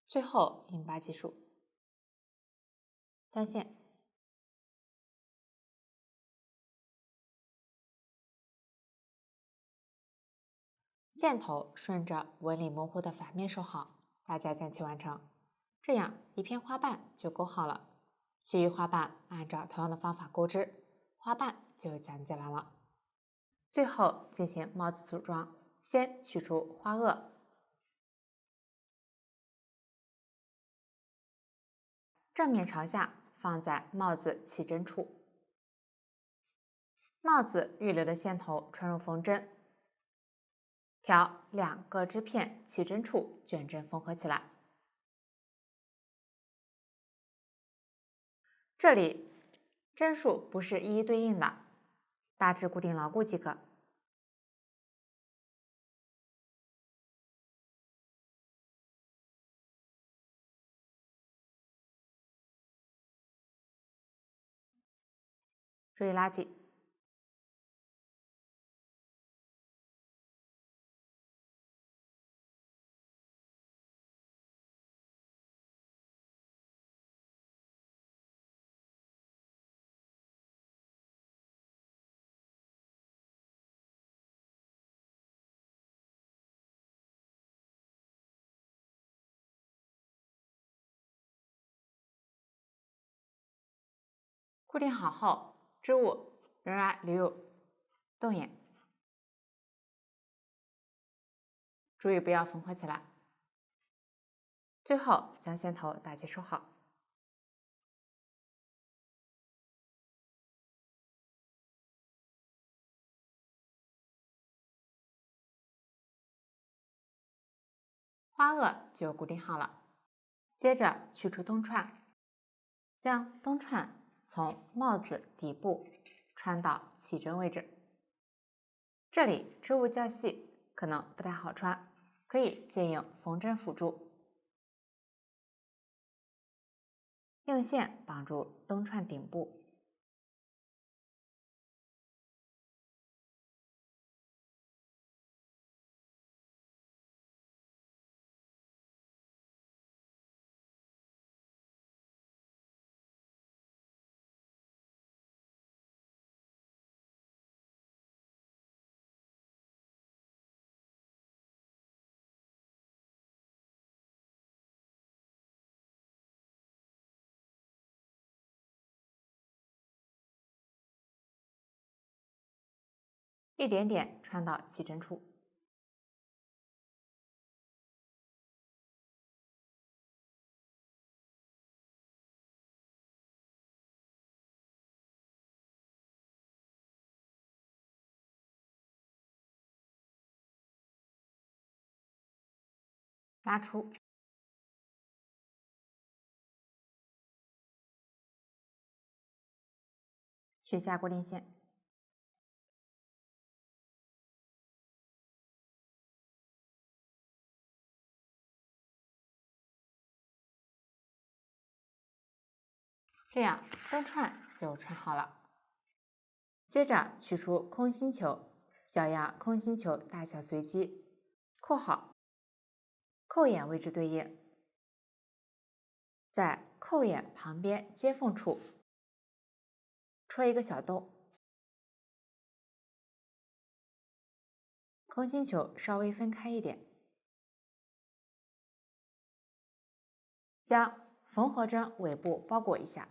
最后引拔结束，断线，线头顺着纹理模糊的反面收好，大家将其完成。这样一片花瓣就钩好了，其余花瓣按照同样的方法钩织，花瓣就讲解完了。最后进行帽子组装，先取出花萼，正面朝下放在帽子起针处，帽子预留的线头穿入缝针，调2个织片起针处卷针缝合起来。这里针数不是一一对应的，大致固定牢固即可。注意拉紧。固定好后，织物仍然留有洞眼，注意不要缝合起来。最后将线头打结收好。花萼就固定好了，接着取出东串，将东串从帽子底部穿到起针位置。这里织物较细，可能不太好穿，可以借用缝针辅助。用线绑住东串顶部，一点点穿到起针处。拉出，取下固定线，这样东串就穿好了。接着取出空心球，小样空心球大小随机，扣好，扣眼位置对应，在扣眼旁边接缝处戳一个小洞，空心球稍微分开一点，将缝合针尾部包裹一下，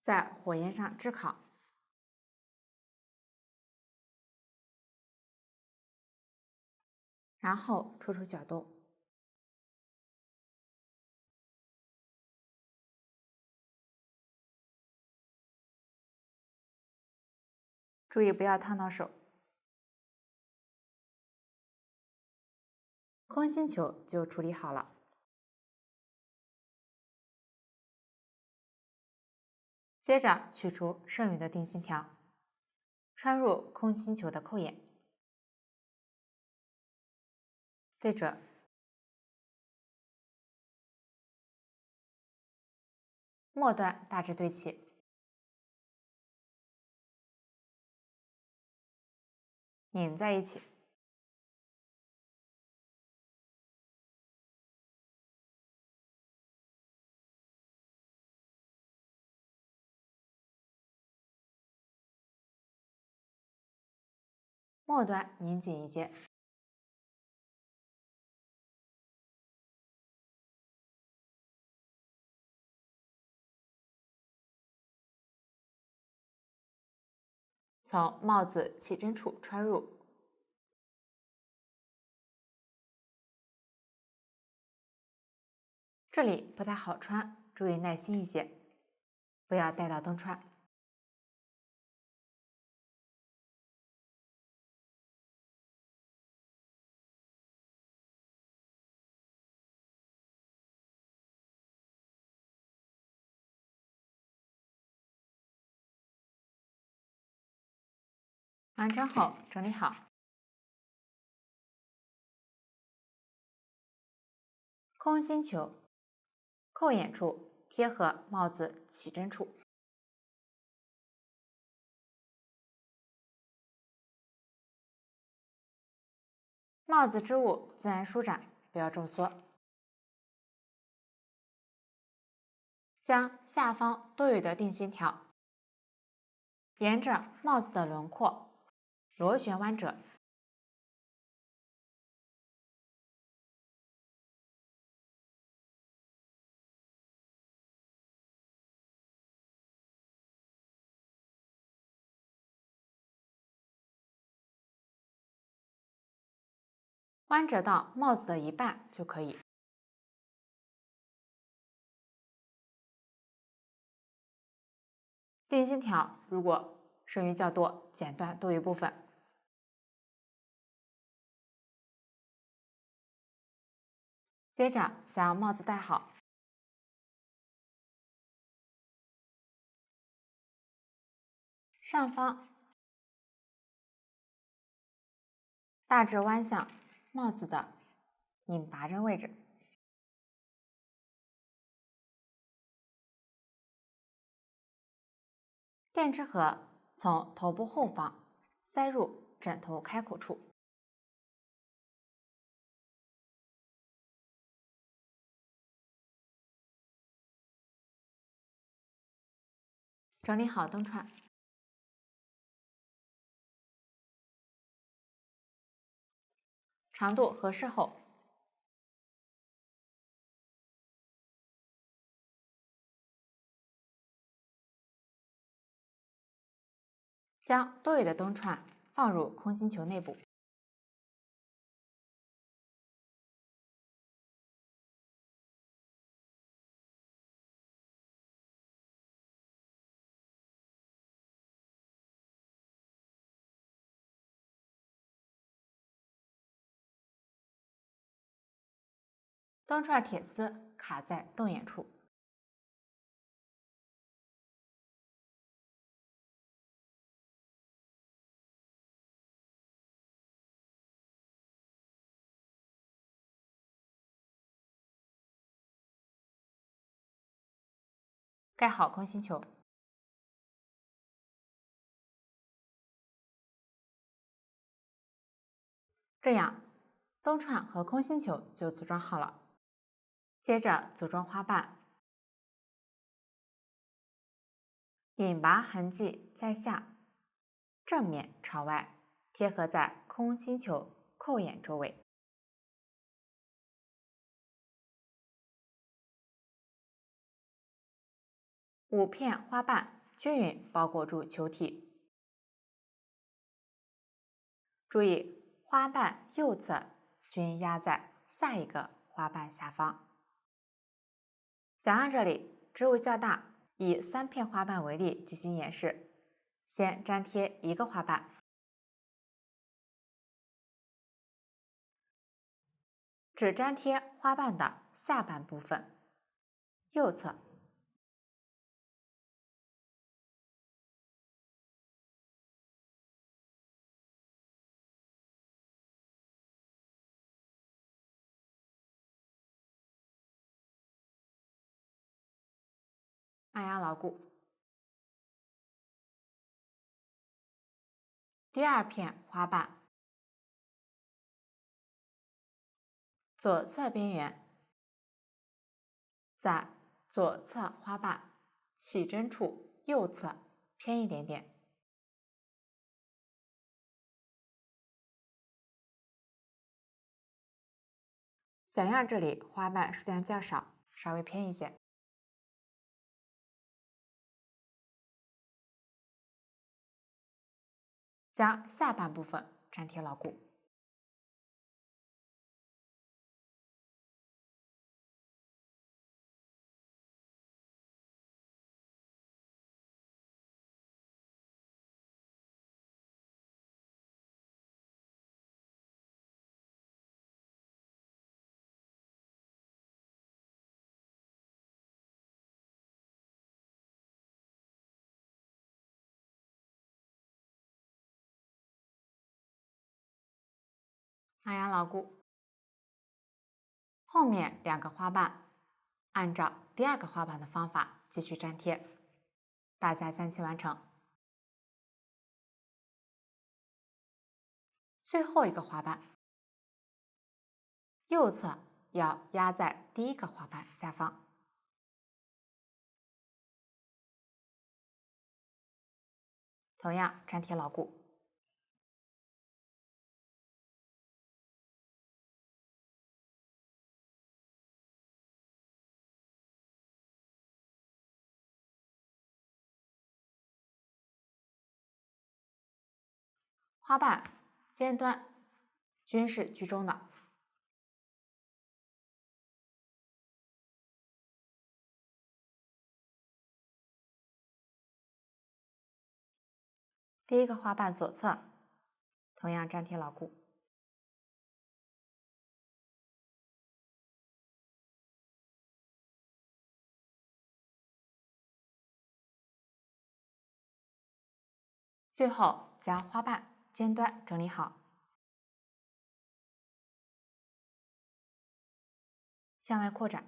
在火焰上炙烤，然后戳出小洞。注意不要烫到手。空心球就处理好了。接着取出剩余的定心条，穿入空心球的扣眼，对折，末端大致对齐，拧在一起。末端拧紧一些，从帽子起针处穿入，这里不太好穿，注意耐心一些，不要带到灯穿。完成后整理好。空心球，扣眼处贴合帽子起针处。帽子织物自然舒展，不要皱缩。将下方多余的定心条沿着帽子的轮廓螺旋弯折，弯折到帽子的一半就可以。定心条如果剩余较多，剪断多余部分。接着将帽子戴好，上方大致弯向帽子的引拔针位置。电池盒从头部后方塞入枕头开口处，整理好灯串，长度合适后，将多余的灯串放入空心球内部。灯串铁丝卡在洞眼处，盖好空心球。这样，灯串和空心球就组装好了。接着组装花瓣，引拔痕迹在下，正面朝外，贴合在空心球扣眼周围。5片花瓣均匀包裹住球体，注意花瓣右侧均压在下一个花瓣下方。小样这里织物较大，以3片花瓣为例进行演示。先粘贴一个花瓣，只粘贴花瓣的下半部分，右侧。按压牢固。第2片花瓣，左侧边缘，在左侧花瓣起针处右侧偏一点点。小样这里花瓣数量较少，稍微偏一些。将下半部分粘贴牢固。按压牢固。后面2个花瓣按照第2个花瓣的方法继续粘贴，大家将其完成。最后一个花瓣，右侧要压在第1个花瓣下方。同样粘贴牢固。花瓣尖端均是居中的。第1个花瓣左侧同样粘贴牢固。最后将花瓣尖端整理好，向外扩展。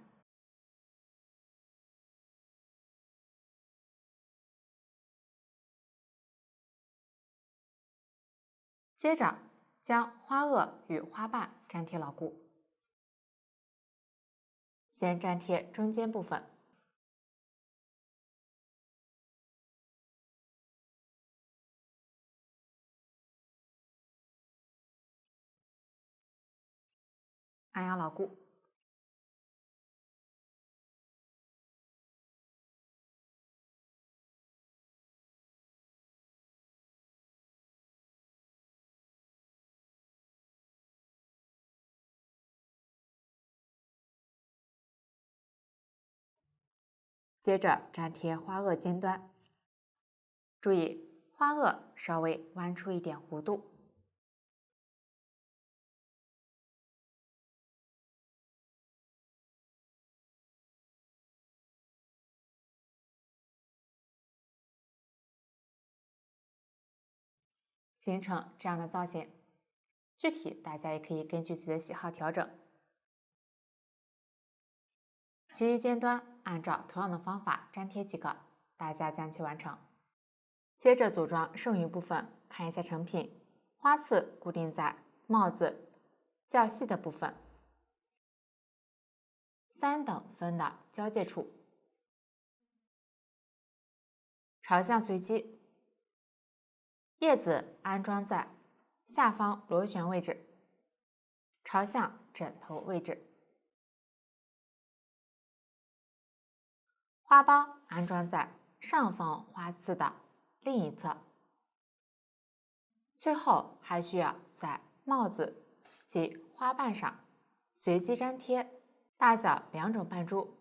接着将花萼与花瓣粘贴牢固。先粘贴中间部分，按压牢固。接着粘贴花萼尖端，注意花萼稍微弯出一点弧度。形成这样的造型，具体大家也可以根据自己的喜好调整。其余尖端按照同样的方法粘贴几个，大家将其完成。接着组装剩余部分，看一下成品。花刺固定在帽子较细的部分，3等分的交界处，朝向随机。叶子安装在下方螺旋位置，朝向枕头位置。花苞安装在上方花刺的另一侧。最后还需要在帽子及花瓣上随机粘贴大小2种斑珠，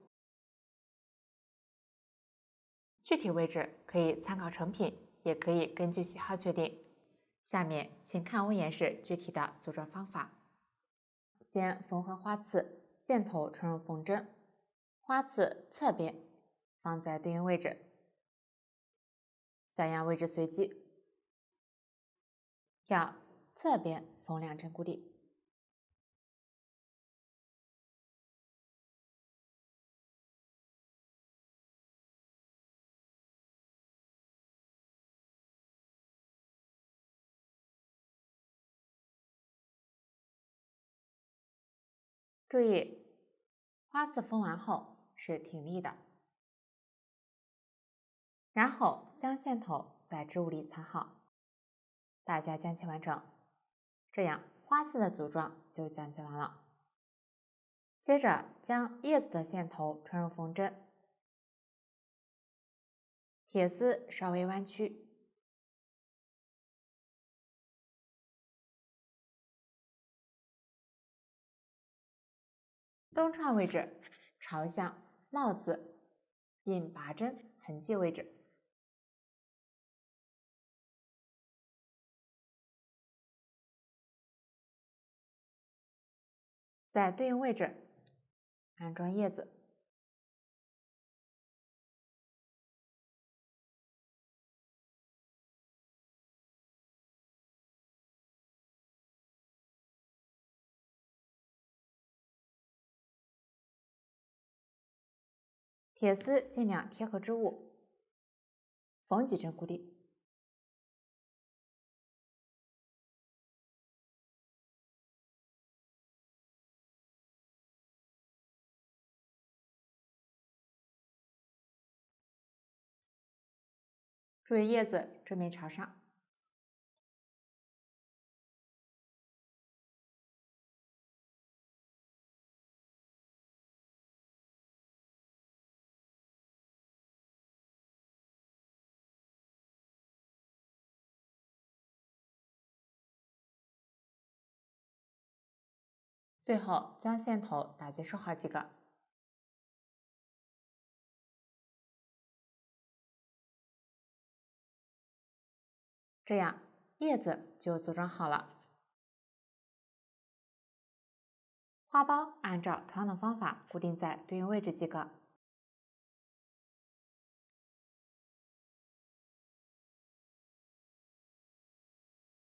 具体位置可以参考成品，也可以根据喜好确定。下面请看我演示具体的组装方法。先缝合花刺，线头穿入缝针，花刺侧边放在对应位置，小样位置随机，要侧边缝2针固定。注意，花刺缝完后是挺立的，然后将线头在织物里藏好，大家将其完成，这样花刺的组装就讲解完了。接着将叶子的线头穿入缝针，铁丝稍微弯曲，东串位置朝向帽子印拔针痕迹位置。在对应位置安装叶子。铁丝尽量贴合织物，缝几针固定。注意叶子正面朝上。最后将线头打结收好即可。这样叶子就组装好了。花苞按照同样的方法固定在对应位置即可。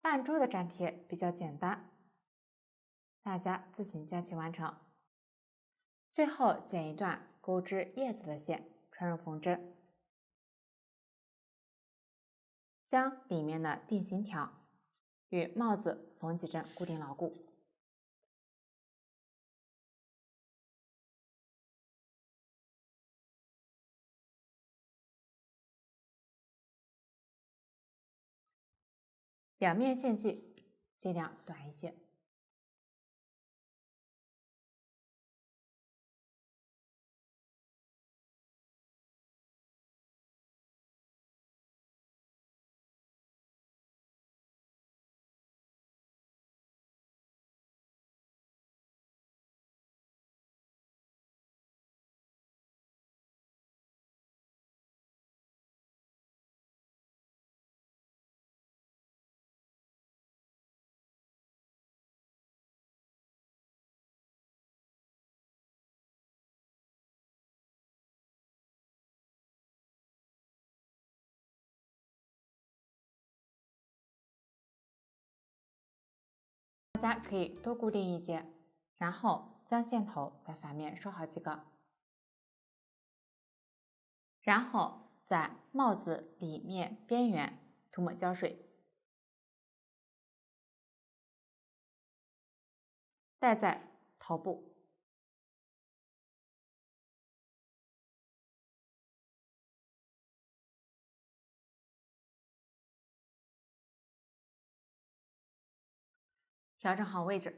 半株的粘贴比较简单，大家自行将其完成。最后剪一段钩织叶子的线，穿入缝针，将里面的定型条与帽子缝几针固定牢固。表面线迹尽量短一些。大家可以多固定一些，然后将线头在反面收好即可。然后在帽子里面边缘涂抹胶水，戴在头部。调整好位置。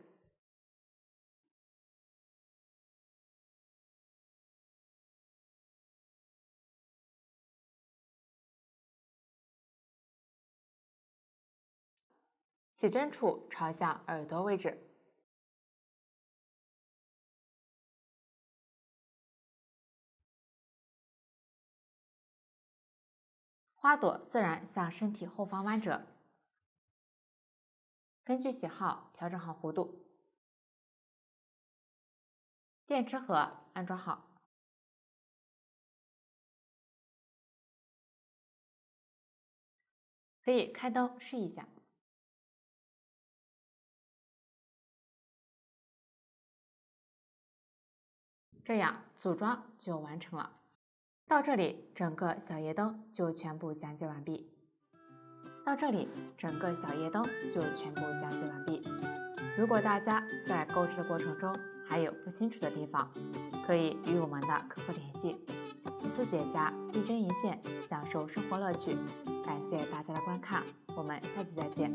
起针处朝向耳朵位置。花朵自然向身体后方弯折。根据喜好调整好弧度。电池盒安装好。可以开灯试一下。这样组装就完成了。到这里，整个小夜灯就全部讲解完毕。如果大家在购置的过程中还有不清楚的地方，可以与我们的客服联系。徐苏姐家一针一线，享受生活乐趣。感谢大家的观看，我们下期再见。